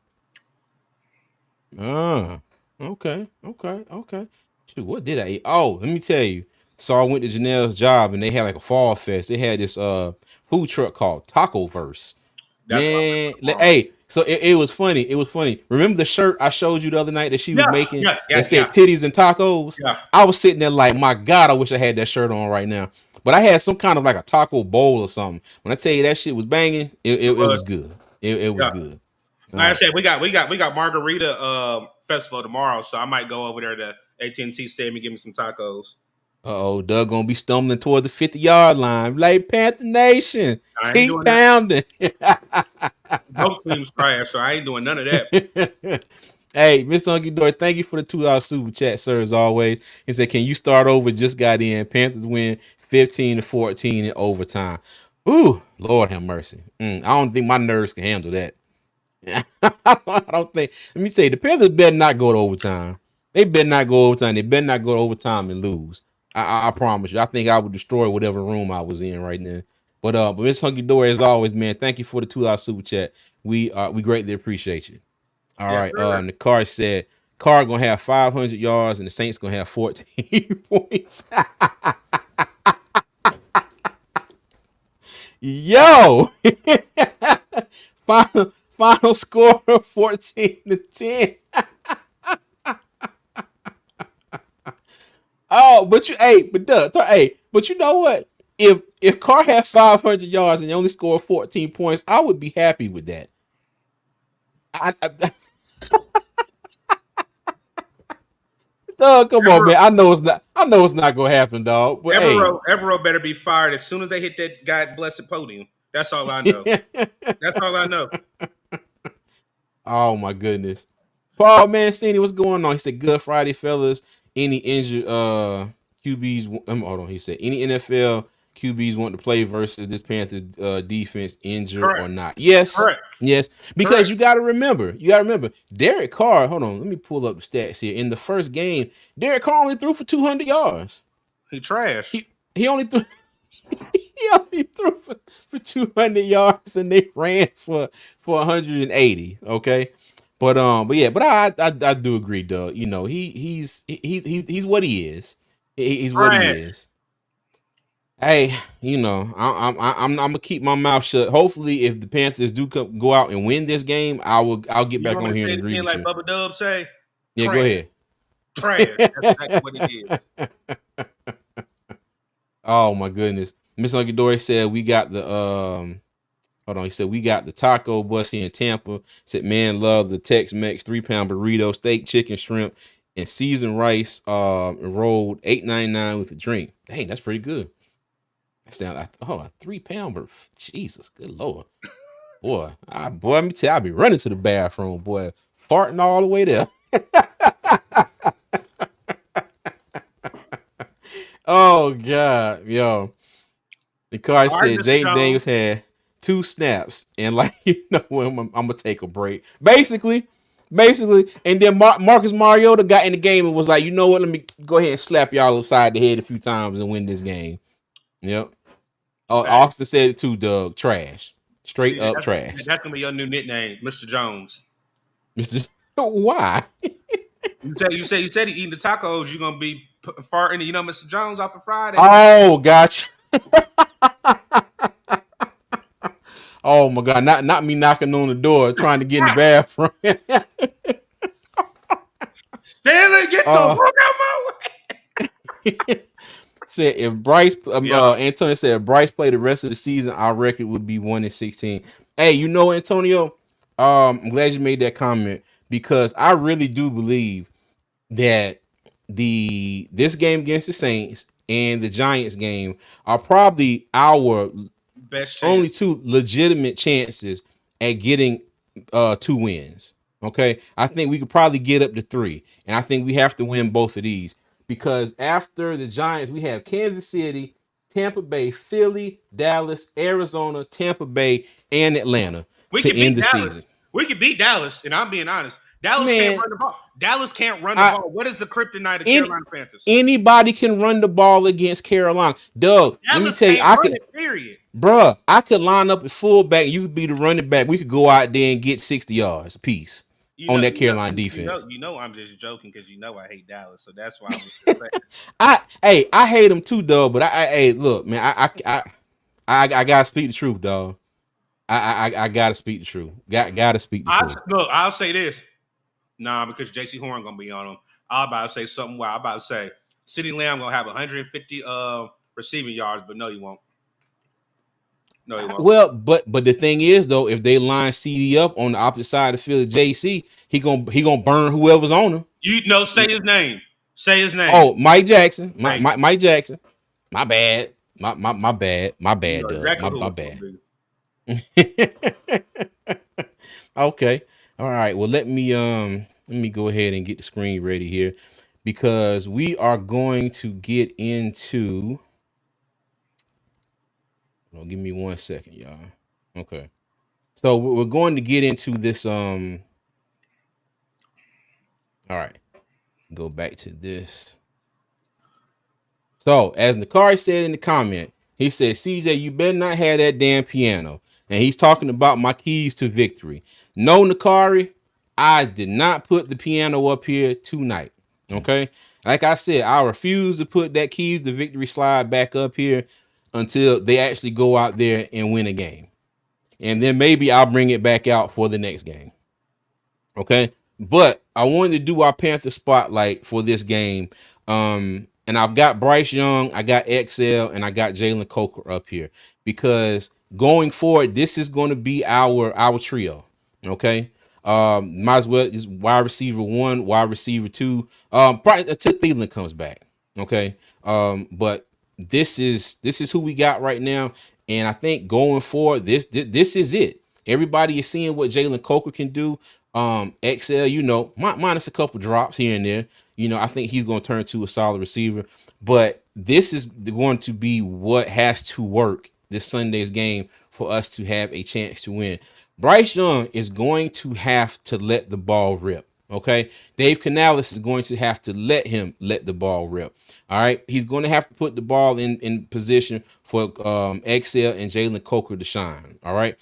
Ah. Okay. Shoot, what did I eat? Oh, let me tell you. So I went to Janelle's job and they had like a fall fest. They had this food truck called Taco Verse. That's what I'm Man, doing tomorrow. hey, so it was funny. It was funny. Remember the shirt I showed you the other night that she was Yeah, making yeah, that yeah, said yeah, titties and tacos? yeah. I was sitting there like, my God, I wish I had that shirt on right now. But I had some kind of like a taco bowl or something. When I tell you that shit was banging, It it was. was good. It was Yeah. good. All Like I right. said, we got Margarita festival tomorrow, so I might go over there to AT&T Stadium and give me some tacos. Uh-oh, Doug gonna be stumbling toward the 50-yard line. Like Panther Nation, I ain't keep doing that. pounding. Both teams trash, so I ain't doing none of that. Hey, Mr. Hunky Dory, thank you for the $2 super chat, sir, as always. He said, can you start over? Just got in. Panthers win 15-14 in overtime. Ooh, Lord have mercy. I don't think my nerves can handle that. I don't think. Let me say, the Panthers better not go to overtime. They better not go overtime. They better not go to overtime and lose. I promise you. I think I would destroy whatever room I was in right now. But Miss Hunky Dory, as always, man, thank you for the $2 super chat. We greatly appreciate you. All Yes, right. sir. And the car said Carr gonna have 500 yards and the Saints gonna have 14 points. Yo, final score of 14-10. Oh, but but you know what? If Carr had 500 yards and he only scored 14 points, I would be happy with that. I Dog, come on, Evero, man. I know it's not. I know it's not gonna happen, dog. But hey, Evero better be fired as soon as they hit that God blessed podium. That's all I know. That's all I know. oh my goodness. Paul Mancini, what's going on? He said, "Good Friday, fellas. Any injured QBs? Hold on. He said, any NFL QBs want to play versus this Panthers defense, injured or Correct. not? Yes, Correct. yes. Because Correct. you got to remember, Derek Carr. Hold on, let me pull up the stats here. In the first game, Derek Carr only threw for 200 yards. He trash. He only threw he only threw for 200 yards and they ran for 180. Okay. But yeah, but I do agree, Doug. You know, he's what he is. He's what he Trash. is. Hey, you know, I'm gonna keep my mouth shut. Hopefully, if the Panthers do go out and win this game, I'll get You back want on me to here and say it agree again with like you. Bubba Dub say? Yeah, go Trash. ahead. Trash. That's exactly what it is. Oh my goodness, Miss Uncle Dory said we got the Hold on, he said we got the taco bus here in Tampa. Said man love the Tex-Mex 3-pound burrito, steak, chicken, shrimp, and seasoned rice. Rolled $8.99 with a drink. Dang, that's pretty good. That sounds like a 3-pound Jesus, good lord, boy, let me tell you, I'll be running to the bathroom, boy, farting all the way there. Oh god, yo. The card All right, said Mr. Jaden Jones. Daniels had 2 snaps, and like I'm gonna take a break. Basically, and then Marcus Mariota got in the game and was like, you know what? Let me go ahead and slap y'all upside the head a few times and win this game. Yep. Oh, Hey, Austin said it too, Doug. Trash, straight see up that's trash. that's gonna be your new nickname, Mr. Jones. Mr. Why? You said he eating the tacos. You're gonna be farting, Mr. Jones off of Friday. Oh, gotcha. Oh my god, not me knocking on the door trying to get in the bathroom. Stanley, get the uh fuck out my said if Bryce way. Yeah, Antonio said if Bryce played the rest of the season, our record would be 1-16. Hey, you know, Antonio, I'm glad you made that comment because I really do believe that this game against the Saints and the Giants game are probably our best chance. only two legitimate chances at getting 2 wins. Okay, I think we could probably get up to 3, and I think we have to win both of these because after the Giants, we have Kansas City, Tampa Bay, Philly, Dallas, Arizona, Tampa Bay, and Atlanta We to can beat end the Dallas. season. We can beat Dallas, and I'm being honest. Dallas can't Man, run the ball. Dallas can't run the I ball. What is the kryptonite of any Carolina Panthers? anybody can run the ball against Carolina. Doug, let me Dallas tell you, can't run it. Period. bruh, I could line up at fullback. You could be the running back. We could go out there and get 60 yards apiece. on that Carolina defense. I'm just joking because I hate Dallas, so that's why I was just saying. I hate him too, dog. But hey, look, man, I gotta speak the truth, dog. I gotta speak the truth. Gotta speak the truth. Look, I'll say this. Nah, because JC Horn gonna be on them. I was about to say something wild. I about to say City Lamb gonna have 150 receiving yards, but no, he won't. No, he won't. Well, but the thing is though, if they line CD up on the opposite side of the field, JC, he gonna burn whoever's on him. You know, say his name. Say his name. Oh, Mike Jackson, Thank you. Mike Jackson. My bad, my You bad, know Doug. exactly My who it's gonna bad. be. Okay, all right. Well, let me go ahead and get the screen ready here because we are going to get into. Oh, give me 1 second, y'all. Okay. So we're going to get into this. All right. Go back to this. So as Nakari said in the comment, he said, "CJ, you better not have that damn piano." And he's talking about my keys to victory. No, Nakari, I did not put the piano up here tonight. Okay. Like I said, I refuse to put that keys to victory slide back up here until they actually go out there and win a game. And then maybe I'll bring it back out for the next game. Okay. But I wanted to do our Panther spotlight for this game. And I've got Bryce Young, I got XL, and I got Jalen Coker up here because going forward, this is going to be our trio. Okay. Might as well just wide receiver 1, wide receiver 2. Probably until Thielen comes back. Okay. But this is who we got right now. And I think going forward, this is it. Everybody is seeing what Jalen Coker can do. XL, minus a couple drops here and there. I think he's going to turn to a solid receiver. But this is going to be what has to work this Sunday's game for us to have a chance to win. Bryce Young is going to have to let the ball rip. Okay. Dave Canales is going to have to let him let the ball rip. All right. He's going to have to put the ball in position for XL and Jalen Coker to shine. All right.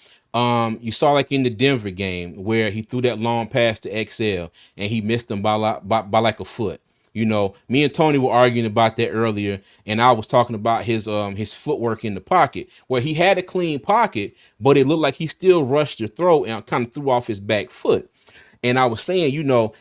You saw like in the Denver game where he threw that long pass to XL and he missed him by like a foot. Me and Tony were arguing about that earlier, and I was talking about his footwork in the pocket, where he had a clean pocket, but it looked like he still rushed the throw and kind of threw off his back foot. And I was saying,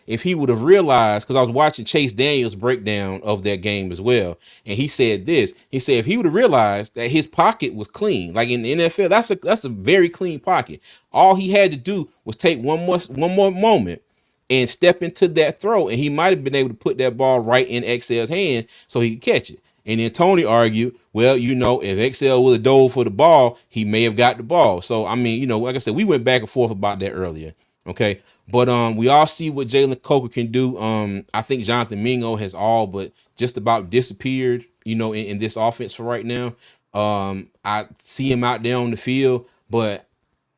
if he would have realized, because I was watching Chase Daniels' breakdown of that game as well, and he said this. He said if he would have realized that his pocket was clean, like in the NFL, that's a very clean pocket. All he had to do was take one more moment and step into that throw, and he might have been able to put that ball right in XL's hand so he could catch it. And then Tony argued, well, if XL would have dove for the ball, he may have got the ball. So, I mean, like I said, we went back and forth about that earlier. Okay. But we all see what Jalen Coker can do. I think Jonathan Mingo has all but just about disappeared, in this offense for right now. I see him out there on the field, but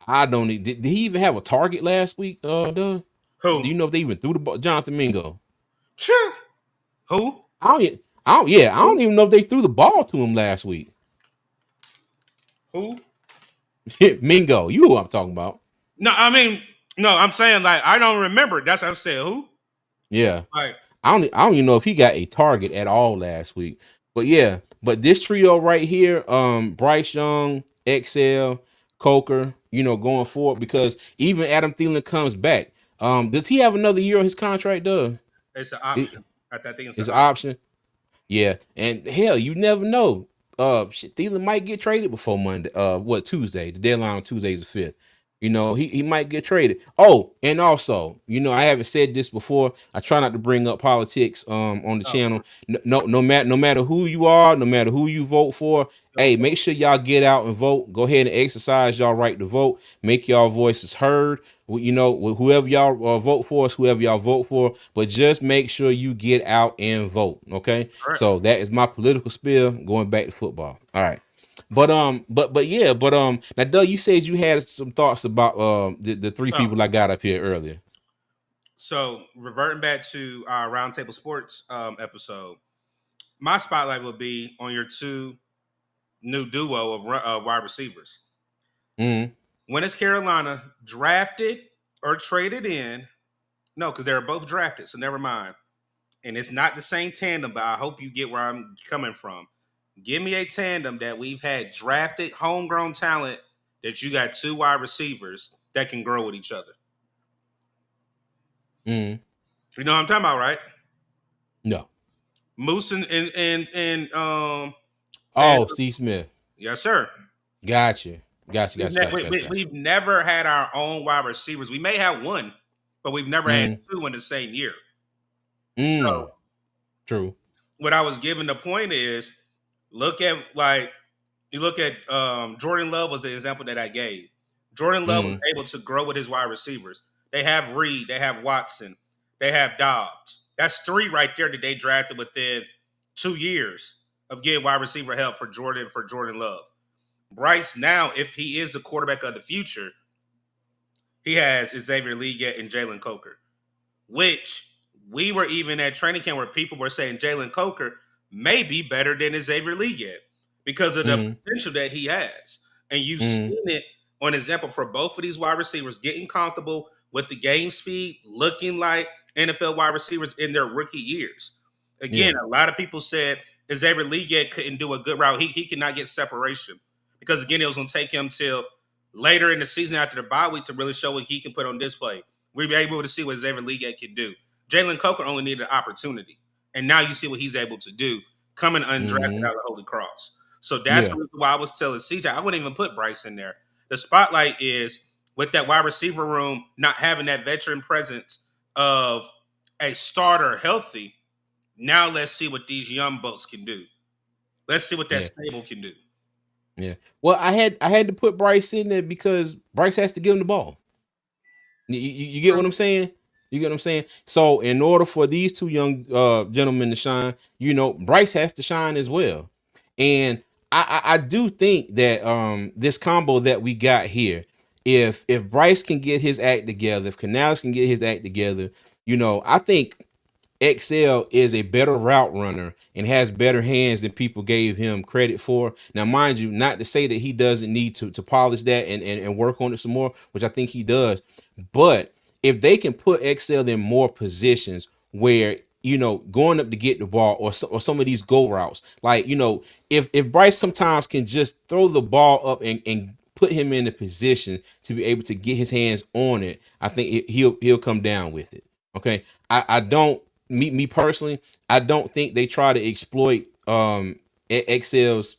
I don't. Did he even have a target last week, Doug? Do Who? you know if they even threw the ball? Jonathan Mingo. Who? I don't even know if they threw the ball to him last week. Who? Mingo, you know who I'm talking about. No, I mean, no, I'm saying like I don't remember. That's what I said. Who? Yeah. Like I don't even know if he got a target at all last week. But yeah, but this trio right here, Bryce Young, XL, Coker, going forward, because even Adam Thielen comes back. Does he have another year on his contract, Doug? it's an option. I think it's It's an an option. option. Yeah, and hell, you never know. Thielen might get traded before Monday. Tuesday? The deadline on Tuesday is the 5th. He might get traded. Oh, and also, I haven't said this before. I try not to bring up politics on the Oh, channel. No matter who you are, no matter who you vote for, hey, make sure y'all get out and vote. Go ahead and exercise y'all right to vote. Make y'all voices heard. Whoever y'all vote for is whoever y'all vote for, but just make sure you get out and vote. Okay. correct. So that is my political spill going back to football. All right. But now Doug, you said you had some thoughts about the three So, people I got up here earlier. so reverting back to our Roundtable Sports episode, my spotlight will be on your two new duo of wide receivers. Mm-hmm. When is Carolina drafted or traded in No, because they're both drafted, so never mind. And it's not the same tandem, but I hope you get where I'm coming from. Give me a tandem that we've had drafted homegrown talent that you got two wide receivers that can grow with each other. Mm. You know what I'm talking about, right? No. Moose and Oh, Steve Smith. yes, sir. Gotcha. Gotcha. Gotcha. Gotcha. Gotcha. Gotcha. We've never had our own wide receivers. We may have one, but we've never had Mm. two in the same year. Mm. So True. what I was giving the point is, look at like you look at Jordan Love was the example that I gave. Jordan Love was Mm. able to grow with his wide receivers. They have Reed, they have Watson, they have Dobbs. That's three right there that they drafted within 2 years of getting wide receiver help for Jordan Love. Bryce now, if he is the quarterback of the future, he has Xavier Leggett and Jalen Coker, which we were even at training camp where people were saying Jalen Coker may be better than Xavier Leggett because of the Mm. potential that he has. And you've Mm. seen it on example for both of these wide receivers getting comfortable with the game speed, looking like NFL wide receivers in their rookie years. Yeah. Again, a lot of people said Xavier Leggett couldn't do a good route. He cannot get separation because, again, it was going to take him till later in the season after the bye week to really show what he can put on display. We were able to see what Xavier Leggett can do. Jalen Coker only needed an opportunity. And now you see what he's able to do coming undrafted Mm. out of the Holy Cross. So that's Yeah. why I was telling CJ, I wouldn't even put Bryce in there. The spotlight is with that wide receiver room not having that veteran presence of a starter healthy. Now let's see what these young bucks can do. Let's see what that Yeah. stable can do. Yeah. Well, I had to put Bryce in there because Bryce has to give him the ball. You get what I'm saying? You get what I'm saying? So in order for these two young gentlemen to shine, Bryce has to shine as well. And I do think that this combo that we got here, if Bryce can get his act together, if Canales can get his act together, I think XL is a better route runner and has better hands than people gave him credit for. Now, mind you, not to say that he doesn't need to polish that and work on it some more, which I think he does. But if they can put XL in more positions where going up to get the ball or some of these go routes, like if Bryce sometimes can just throw the ball up and put him in a position to be able to get his hands on it, I think he'll come down with it. Okay, I don't me personally, I don't think they try to exploit XL's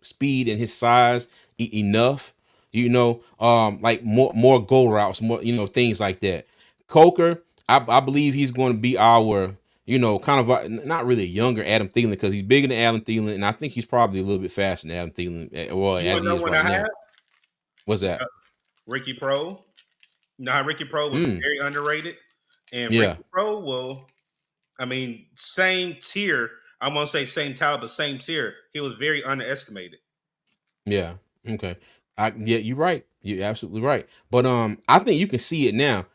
speed and his size enough. Like more go routes, more things like that. Coker, I believe he's going to be our kind of not really a younger Adam Thielen because he's bigger than Adam Thielen, and I think he's probably a little bit faster than Adam Thielen, well You as want to he know is what right I now. have? What's that? Ricky Pro. You know how Ricky Pro was Mm, very underrated? And yeah, Ricky Pro will, I mean, same tier. I won't say same talent, but same tier. He was very underestimated. yeah, okay. Yeah, you're right. You're absolutely right. But I think you can see it now.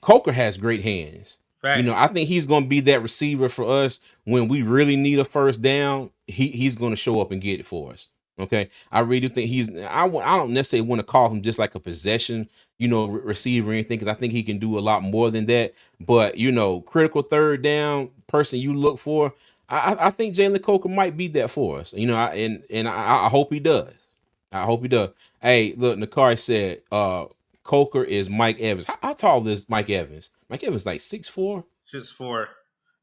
Coker has great hands. Fact. I think he's going to be that receiver for us when we really need a first down. He's going to show up and get it for us. Okay, I really think I don't necessarily want to call him just like a possession, receiver or anything, because I think he can do a lot more than that. But critical third down person you look for, I think Jalen Coker might be that for us. I hope he does. I hope he does. Hey, look, Nakari said, Coker is Mike Evans. How tall is Mike Evans? Mike Evans like 6'4". Just for,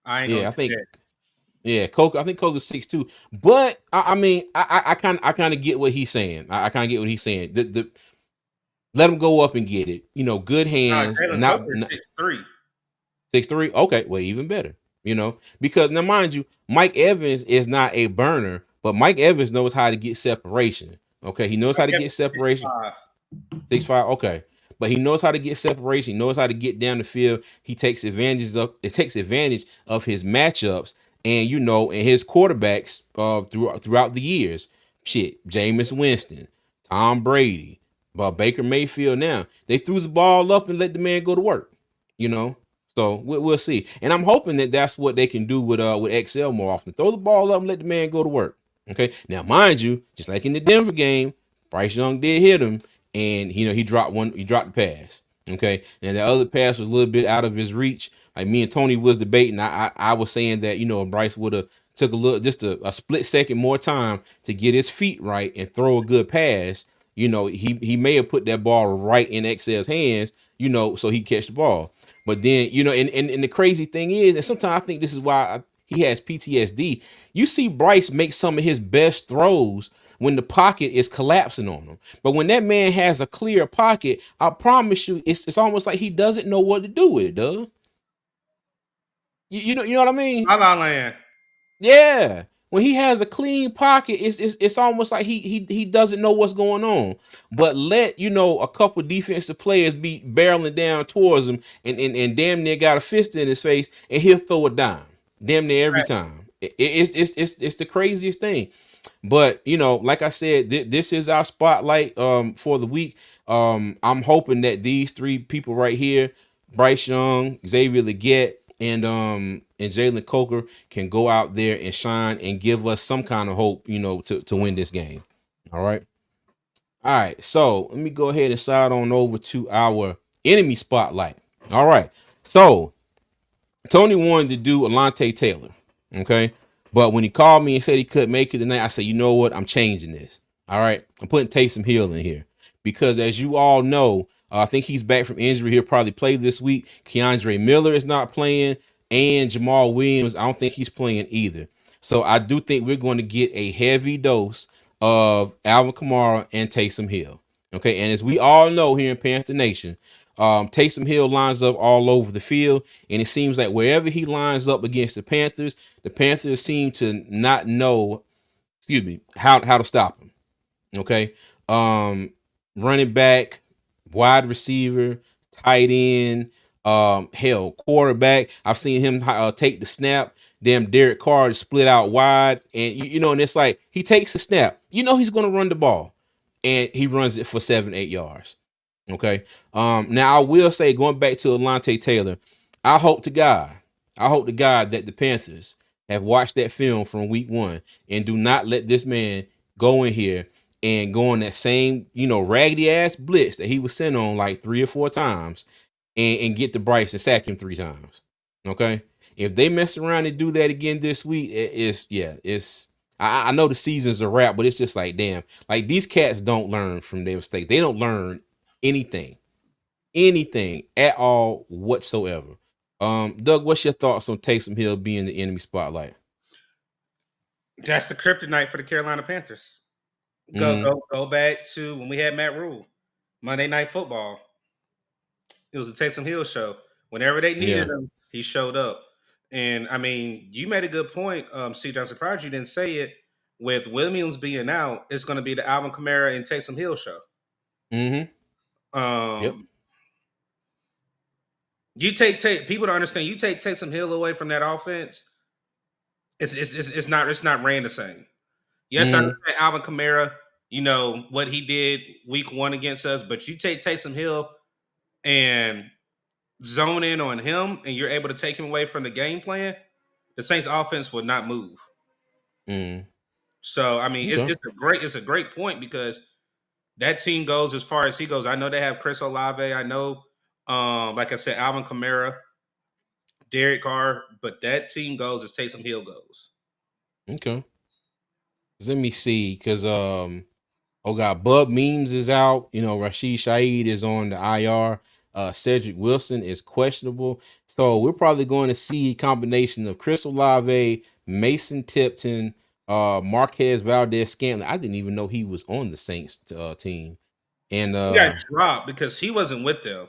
I ain't gonna Yeah, I do think. that. Yeah, Coker. I think Coker's 6'2". But I mean, I kind of get what he's saying. I kind of get what he's saying. Let him go up and get it. Good hands. Jalen Not, Coker is not 6'3". 6'3". Okay, well, even better. Because now, mind you, Mike Evans is not a burner, but Mike Evans knows how to get separation. Okay, he knows how to get Six separation. five. 6'5", okay. But he knows how to get separation. He knows how to get down the field. He takes advantage of his matchups and his quarterbacks throughout the years. Shit, Jameis Winston, Tom Brady, Baker Mayfield. Now they threw the ball up and let the man go to work. You know, so we'll see. And I'm hoping that that's what they can do with XL more often. Throw the ball up and let the man go to work. Okay. Now, mind you, just like in the Denver game, Bryce Young did hit him, and he dropped the pass. Okay, and the other pass was a little bit out of his reach. Like me and Tony was debating. I was saying that Bryce would have took a little, just a split second more time to get his feet right and throw a good pass. He may have put that ball right in Excel's hands. So he catch the ball. But then and the crazy thing is, and sometimes I think this is why he has PTSD. You see Bryce make some of his best throws when the pocket is collapsing on him. But when that man has a clear pocket, I promise you, it's almost like he doesn't know what to do with it, duh. You know what I mean? La La Land. Yeah. When he has a clean pocket, it's almost like he doesn't know what's going on. But let a couple defensive players be barreling down towards him and damn near got a fist in his face, and he'll throw a dime. Damn near every Right. time. It's the craziest thing. But like I said, this is our spotlight for the week. I'm hoping that these three people right here, Bryce Young, Xavier Legette, and Jalen Coker, can go out there and shine and give us some kind of hope, to win this game. All right. All right. So let me go ahead and slide on over to our enemy spotlight. All right. So Tony wanted to do Alante Taylor. Okay. But when he called me and said he couldn't make it tonight, I said, you know what? I'm changing this. All right. I'm putting Taysom Hill in here because, as you all know, I think he's back from injury. He'll probably play this week. Keandre Miller is not playing, and Jamal Williams, I don't think he's playing either. So I do think we're going to get a heavy dose of Alvin Kamara and Taysom Hill. Okay. And as we all know here in Panther Nation, Taysom Hill lines up all over the field, and it seems like wherever he lines up against the Panthers seem to not know, how to stop him. Okay, running back, wide receiver, tight end, hell, quarterback. I've seen him take the snap. Damn, Derek Carr is split out wide, and and it's like he takes the snap. He's going to run the ball, and he runs it for 7-8 yards. Okay. Now I will say, going back to Alante Taylor, I hope to God, that the Panthers have watched that film from week one and do not let this man go in here and go on that same, raggedy ass blitz that he was sent on like 3 or 4 times and get to Bryce and sack him 3 times. Okay. If they mess around and do that again this week, it's I know the season's a wrap, but it's just like, damn, like these cats don't learn from their mistakes. They don't learn anything, at all whatsoever. Doug, what's your thoughts on Taysom Hill being the enemy spotlight? That's the kryptonite for the Carolina Panthers. Go Mm, go go back to when we had Matt Rule, Monday Night Football. It was a Taysom Hill show. Whenever they needed yeah. him, he showed up. And I mean, you made a good point, CJ. I'm surprised you didn't say it. With Williams being out, it's going to be the Alvin Kamara and Taysom Hill show. Mm-hmm. Yep. Um, you take people to understand. You take Taysom Hill away from that offense, it's not ran the same. Yes, I Mm-hmm. understand Alvin Kamara. You know what he did week one against us, but you take Taysom Hill and zone in on him, and you're able to take him away from the game plan. The Saints offense would not move. Mm-hmm. So I mean, it's Okay. it's a great point because that team goes as far as he goes. I know they have Chris Olave. I know, like I said, Alvin Kamara, Derek Carr, but that team goes as Taysom Hill goes. Okay. Let me see, because oh god, Bub Memes is out. Rashid Shaheed is on the IR. Cedric Wilson is questionable. So we're probably going to see a combination of Chris Olave, Mason Tipton, Marquez Valdez Scantling. I didn't even know he was on the Saints team. And He got dropped because he wasn't with them.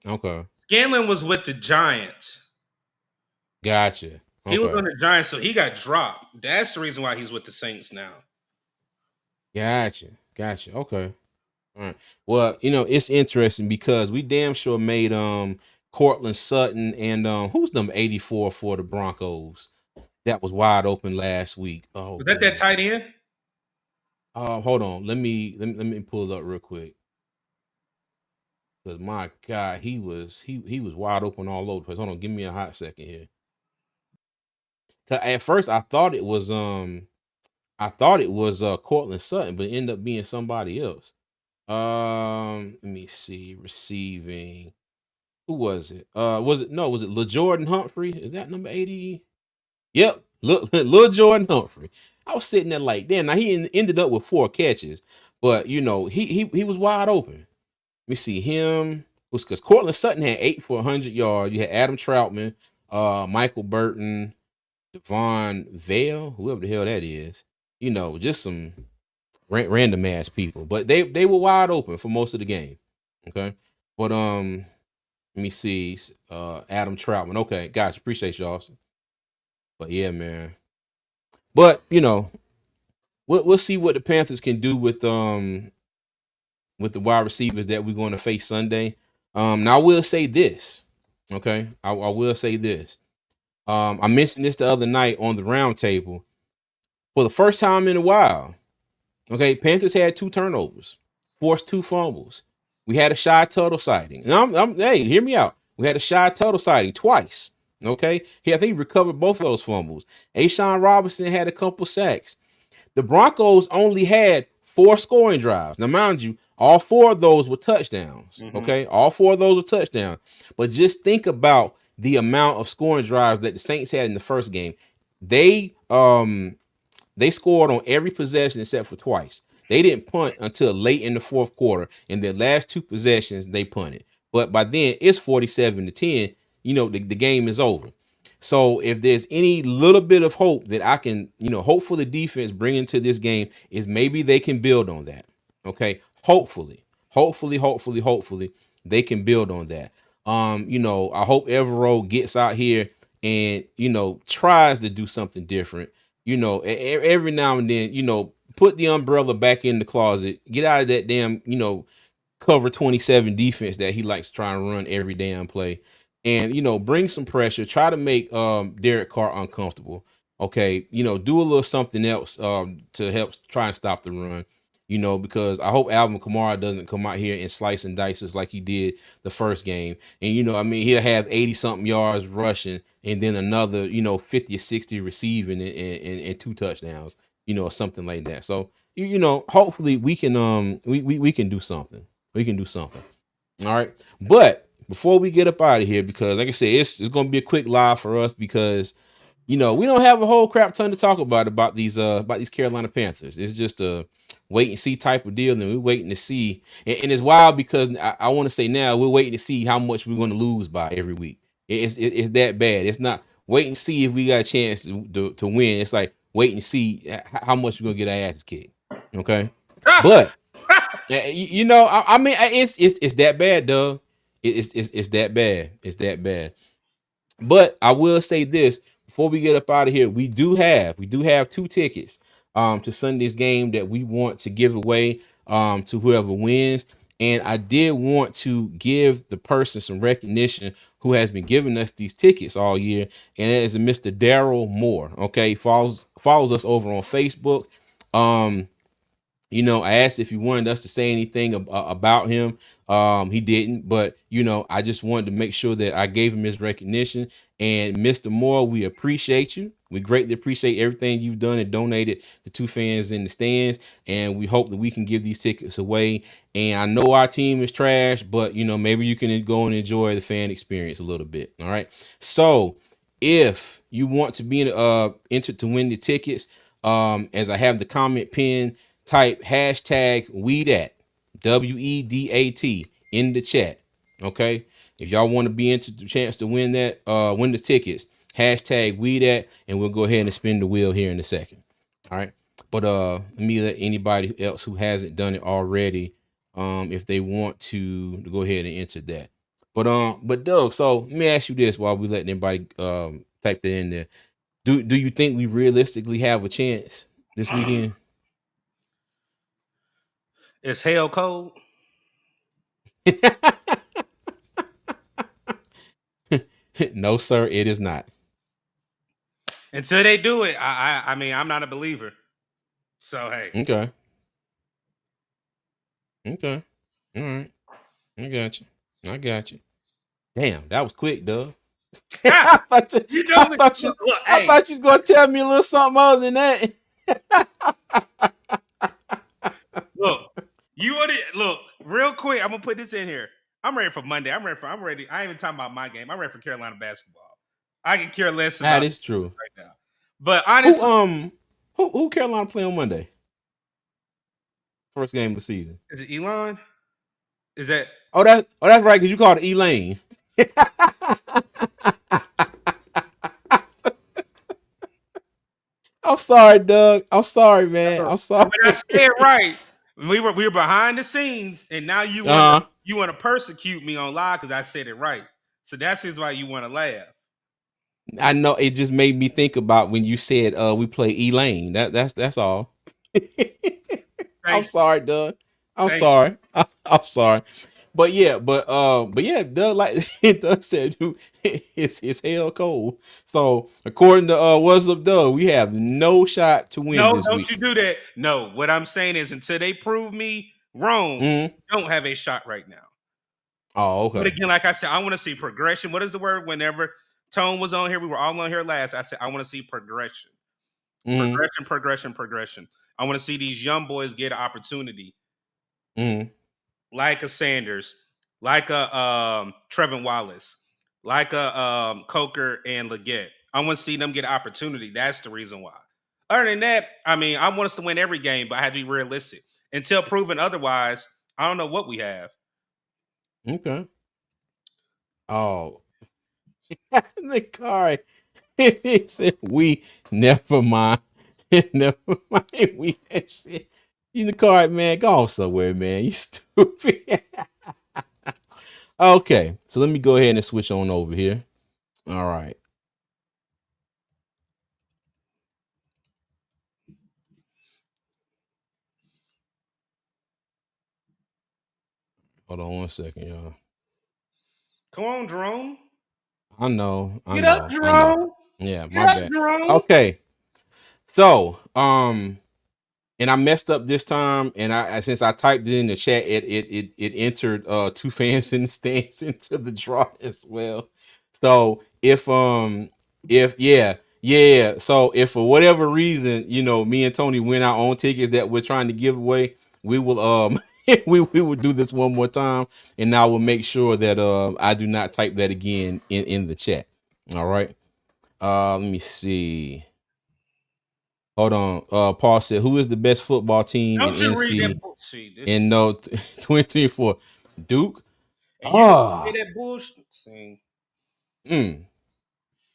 okay. Scanlon was with the Giants. Gotcha. He was Okay. on the Giants, so he got dropped. That's the reason why he's with the Saints now. Gotcha. Gotcha. Okay. All right. Well, it's interesting because we damn sure made Cortland Sutton and who's number 84 for the Broncos. That was wide open last week. Oh Was that tight goodness. end? Hold on. Let me pull it up real quick. Because my God, he was wide open all over the place. Hold on, give me a hot second here. 'Cause at first I thought it was Cortland Sutton, but it ended up being somebody else. Let me see. Receiving. Who was it? Was it no? Was it LaJordan Humphrey? Is that number 80? Yep, Lil Jordan Humphrey. I was sitting there like, damn. Now he ended up with 4 catches, but he was wide open. Let me see him. Was because Cortland Sutton had 8 for 100 yards. You had Adam Troutman, Michael Burton, Devon Vale, whoever the hell that is. Just some random ass people, but they were wide open for most of the game. Okay, but let me see. Adam Troutman. Okay, gotcha. Appreciate you, Austin. But yeah, man. But we'll see what the Panthers can do with the wide receivers that we're going to face Sunday. Now I will say this. Okay, I will say this. I mentioned this the other night on the round table. For the first time in a while, okay, Panthers had 2 turnovers, forced 2 fumbles. We had a shy Tuttle sighting. And hey, hear me out. We had a shy Tuttle sighting twice. Okay, I think he recovered both of those fumbles. Ashawn Robinson had a couple sacks. The Broncos only had 4 scoring drives. Now, mind you, all 4 of those were touchdowns. Mm-hmm. Okay, all 4 of those were touchdowns. But just think about the amount of scoring drives that the Saints had in the first game. They scored on every possession except for twice. They didn't punt until late in the fourth quarter. In their last 2 possessions, they punted. But by then, it's 47-10. The game is over. So if there's any little bit of hope that I can, hope for the defense bring into this game is maybe they can build on that. Okay. Hopefully they can build on that. I hope Evero gets out here and, tries to do something different. Every now and then, put the umbrella back in the closet, get out of that damn, cover 27 defense that he likes to try and run every damn play. And bring some pressure, try to make Derek Carr uncomfortable. Okay, do a little something else to help try and stop the run. Because I hope Alvin Kamara doesn't come out here and slice and dice us like he did the first game. And he'll have 80 something yards rushing and then another 50 or 60 receiving and 2 touchdowns, or something like that. So hopefully we can we can do something. We can do something. All right. But before we get up out of here, because like I said, it's gonna be a quick live for us because we don't have a whole crap ton to talk about these Carolina Panthers. It's just a wait and see type of deal, and we're waiting to see. And it's wild because I want to say now we're waiting to see how much we're going to lose by every week. It's that bad. It's not wait and see if we got a chance to win. It's like wait and see how much we're gonna get our asses kicked. Okay, but I mean, it's that bad, Doug. It's that bad. It's that bad. But I will say this before we get up out of here, we do have 2 tickets to Sunday's game that we want to give away to whoever wins. And I did want to give the person some recognition who has been giving us these tickets all year, and that is Mr. Daryl Moore. Okay, follows us over on Facebook. I asked if he wanted us to say anything about him. He didn't, but I just wanted to make sure that I gave him his recognition. And Mr. Moore, we appreciate you. We greatly appreciate everything you've done and donated to 2 fans in the stands. And we hope that we can give these tickets away. And I know our team is trash, but maybe you can go and enjoy the fan experience a little bit. All right. So if you want to be entered to win the tickets, as I have the comment pinned, type hashtag WEDAT, WEDAT in the chat. Okay. If y'all want to be into the chance to win that, win the tickets, hashtag WEDAT, and we'll go ahead and spin the wheel here in a second. All right. But let me let anybody else who hasn't done it already, if they want to go ahead and enter that. But Doug, so let me ask you this while we letting anybody type that in there. Do you think we realistically have a chance this weekend? It's hell cold. No, sir, it is not. Until they do it, I mean, I'm not a believer. So hey. Okay. All right. I got you. Damn, that was quick, Doug. I thought you, I thought you, look, I thought you was gonna tell me a little something other than that. Look, You want it? Look, real quick. I'm gonna put this in here. I'm ready for Monday. I'm ready. I ain't even talking about my game. I'm ready for Carolina basketball. I can care less That about is true. right now. But Who honestly, who Carolina play on Monday? First game of the season. is it Elon? Is that That's right, because you called it Elaine. I'm sorry, Doug. I'm sorry, man. I'm when sorry. I say it right? We were behind the scenes, and now Uh-huh. you want to persecute me on live because I said it right. So that's just why you want to laugh. I know it just made me think about when you said we play Elaine. That's all. I'm Thanks, sorry, Doug. I'm thank. sorry. I'm sorry. But yeah, Doug, like Doug said, dude, it's hell cold. So according to what's up, Doug, we have no shot to win No, this don't week. you do that. No, what I'm saying is until they prove me wrong, Mm. don't have a shot right now. Oh, But okay. again, like I said, I want to see progression. What is the word? Whenever Tone was on here, we were all on here last. I said I want to see progression, Mm. progression, progression, progression. I want to see these young boys get an opportunity, Mm. like a Sanders, like a Trevin Wallace, like a Coker and Leggett. I want to see them get an opportunity. That's the reason why. Other than that, I mean, I want us to win every game, but I had to be realistic. Until proven otherwise, I don't know what we have. Okay. Oh, the car. He said, "We never mind, never mind. We that shit. You the card, man. Go on somewhere, man. You stupid." Okay, so let me go ahead and switch on over here. All right, hold on one second, y'all. Come on, Jerome. I know, I Get up, know, I know. Jerome. Yeah, Get my up, bad. Jerome. Okay, so and I messed up this time, and I since I typed it in the chat, it entered two fans in the stands into the draw as well. So if so if for whatever reason, me and Tony win our own tickets that we're trying to give away, we will we will do this one more time, and I will make sure that I do not type that again in the chat. All right. Let me see. Hold on. Paul said, "Who is the best football team in Don't you read NC that book? See, this in no 2024?" Duke. and you gonna say Ah, that bullshit. See, mm.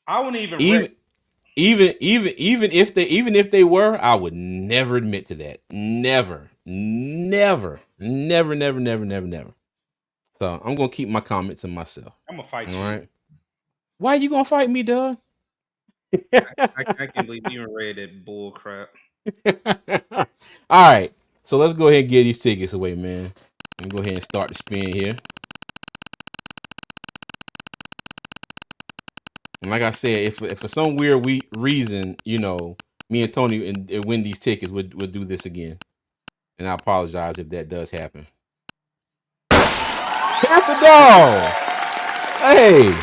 I wouldn't even read. even even if they were, I would never admit to that. Never, never, never, never, never, never, never. So I'm gonna keep my comments to myself. I'm gonna All fight you. right. Why you gonna fight me, Doug? I can't believe you even read that bull crap. All right. So let's go ahead and get these tickets away, man. Let me go ahead and start the spin here. And like I said, if for some weird reason, me and Tony and win these tickets, we'll do this again. And I apologize if that does happen. Panther Dog. Hey.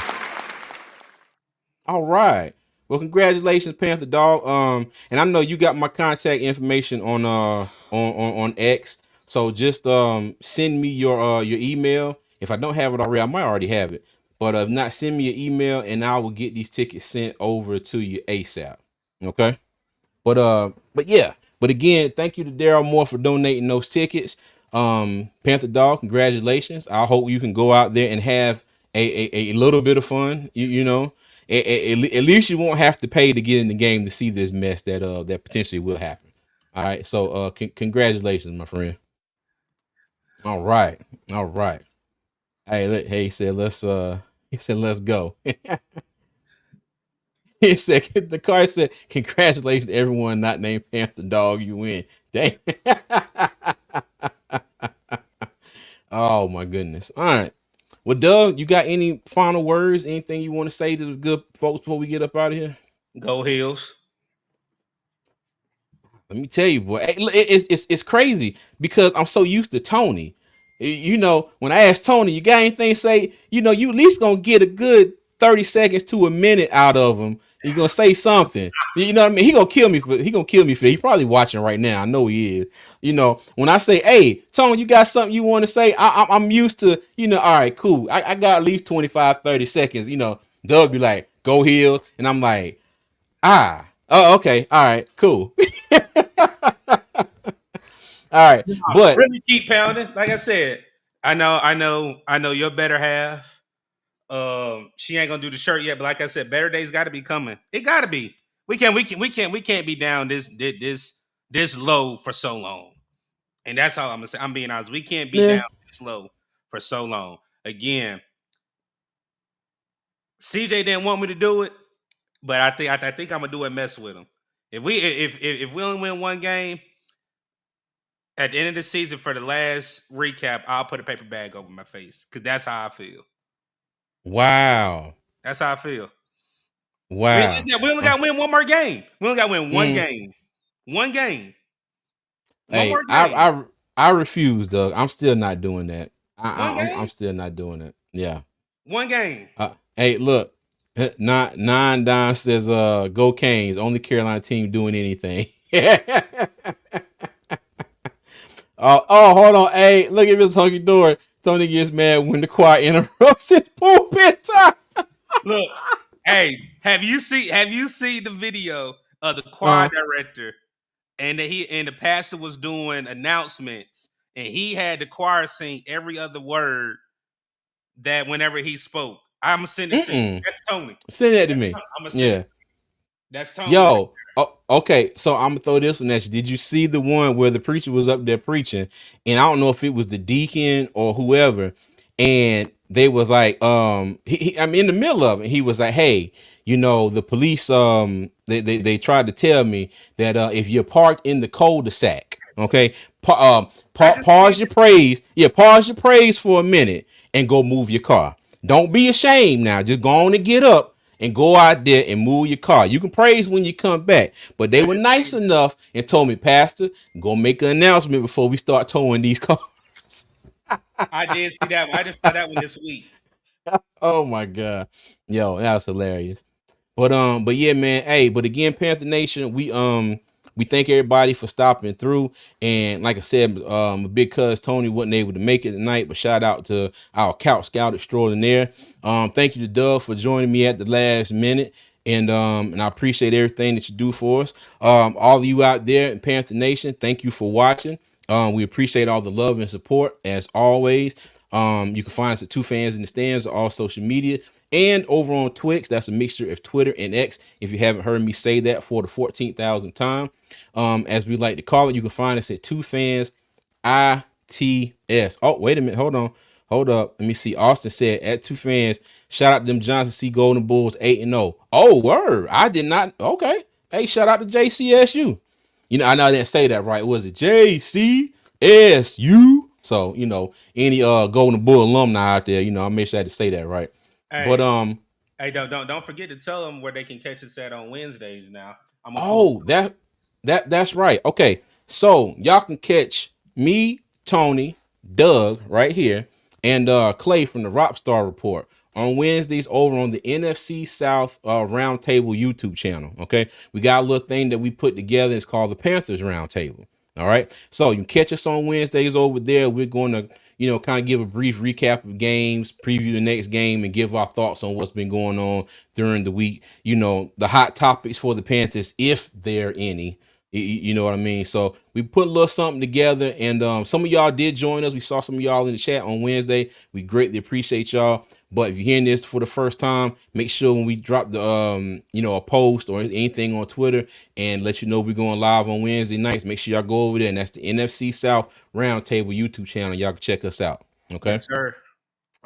All right. Well, congratulations, Panther Dog. And I know you got my contact information on X. So just send me your email. If I don't have it already, I might already have it. But if not, send me your email and I will get these tickets sent over to you ASAP. Okay. But yeah. But again, thank you to Daryl Moore for donating those tickets. Panther Dog, congratulations. I hope you can go out there and have a little bit of fun. You know, at least you won't have to pay to get in the game to see this mess that potentially will happen. All right. So congratulations, my friend. All right. All right. Hey, he said let's go. He said the card said, "Congratulations to everyone not named Panther Dog. You win." Dang. Oh my goodness. All right. Well, Doug, you got any final words? Anything you want to say to the good folks before we get up out of here? Go Hills. Let me tell you, boy, it's crazy because I'm so used to Tony. When I asked Tony, you got anything to say? You at least gonna get a good 30 seconds to a minute out of him. He's gonna say something. You know what I mean? He gonna kill me for he probably watching right now. I know he is. You know, when I say, hey, Tone, you got something you want to say? I'm used to, all right, cool. I got at least 25, 30 seconds. They'll be like, go Heels. And I'm like, oh, okay. All right, cool. All right. But Really keep pounding. Like I said, I know your better half. She ain't gonna do the shirt yet, but like I said, better days got to be coming. It got to be. We can't be down this low for so long. And that's all I'm gonna say. I'm being honest. We can't be down yeah, this low for so long. Again, CJ didn't want me to do it, but I think I'm gonna do it. Mess with him. If we only win one game at the end of the season for the last recap, I'll put a paper bag over my face because that's how I feel. wow. That's how I feel. Wow. We only got to win one more game. We only got to win one Mm, game. One game. One hey, more game. I refuse, Doug. I'm still not doing that. One I'm game. still not doing it. Yeah. One game. Hey, look, nine Don says, go Canes, only Carolina team doing anything. Hold on. Hey, look at this hunky door. Tony gets mad when the choir interrupts his pulpit time. Look, hey, have you seen the video of the choir Uh, director and the pastor was doing announcements and he had the choir sing every other word that whenever he spoke. I'm gonna send it to you. mm-mm. That's Tony. Send that to me. I'm gonna send it. Yeah. To you. That's Tony right Yo, okay. So I'm gonna throw this one at you. Did you see the one where the preacher was up there preaching, and I don't know if it was the deacon or whoever, and they was like, I'm in the middle of it. He was like, hey, the police, they tried to tell me that if you're parked in the cul-de-sac, okay, I just seen pause your praise, yeah, pause your praise for a minute and go move your car. Don't be ashamed now. Just go on and get up and go out there and move your car. You can praise when you come back. But they I were just nice seen enough and told me, Pastor, go make an announcement before we start towing these cars. I did see that one. I just saw that one this week. Oh my God. Yo, that was hilarious. But yeah, man. Hey, but again, Panther Nation, we thank everybody for stopping through. And like I said, because Tony wasn't able to make it tonight, but shout out to our couch scout extraordinaire. Thank you to Doug for joining me at the last minute. And I appreciate everything that you do for us. All of you out there in Panther Nation, thank you for watching. We appreciate all the love and support as always. You can find us at Two Fans in the Stands on all social media and over on Twix. That's a mixture of Twitter and X. If you haven't heard me say that for the 14,000th time, as we like to call it, you can find us at Two Fans ITS. Oh, wait a minute. Hold up. Let me see. Austin said at Two Fans, shout out to them Johnson C. Golden Bulls 8-0. Oh, word. I did not. Okay. Hey, shout out to JCSU. I know I didn't say that right. Was it JCSU? So, any Golden Bull alumni out there, I made sure I had to say that right. But Hey, hey, don't forget to tell them where they can catch us at on Wednesdays. Now I'm gonna post. oh, that's right. Okay. So y'all can catch me, Tony, Doug right here, and Clay from the Rockstar Report on Wednesdays over on the NFC South Roundtable YouTube channel. Okay. We got a little thing that we put together. It's called the Panthers Roundtable. All right. So you can catch us on Wednesdays over there. We're going to, kind of give a brief recap of games, preview the next game, and give our thoughts on what's been going on during the week. The hot topics for the Panthers, if there are any. You know what I mean? So we put a little something together, and some of y'all did join us. We saw some of y'all in the chat on Wednesday. We greatly appreciate y'all. But if you're hearing this for the first time, make sure when we drop the a post or anything on Twitter and let you know we're going live on Wednesday nights, make sure y'all go over there, and that's the NFC South Roundtable YouTube channel. Y'all can check us out. Okay. Yes, sir.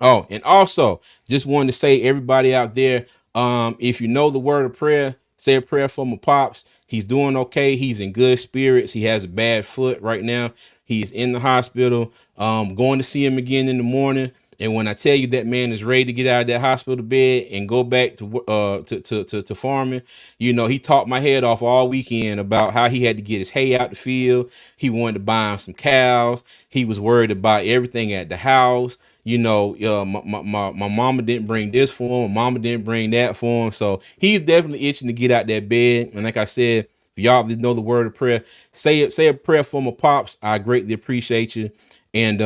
Oh, and also just wanted to say, everybody out there, if you know the word of prayer, say a prayer for my pops. He's doing okay. He's in good spirits. He has a bad foot right now. He's in the hospital. Going to see him again in the morning. And when I tell you that man is ready to get out of that hospital bed and go back to farming, he talked my head off all weekend about how he had to get his hay out the field. He wanted to buy him some cows. He was worried about everything at the house. You know, my mama didn't bring this for him. My mama didn't bring that for him. So he's definitely itching to get out that bed. And like I said, if y'all know the word of prayer, say it. Say a prayer for my pops. I greatly appreciate you, and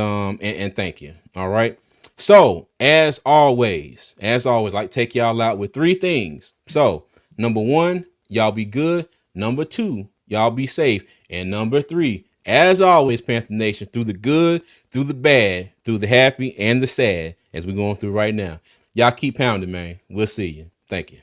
thank you. All right. So as always, like take y'all out with three things. So number one, y'all be good. Number two, y'all be safe. And number three, as always, Panther Nation, through the good, through the bad, through the happy and the sad, as we're going through right now. Y'all keep pounding, man. We'll see you. Thank you.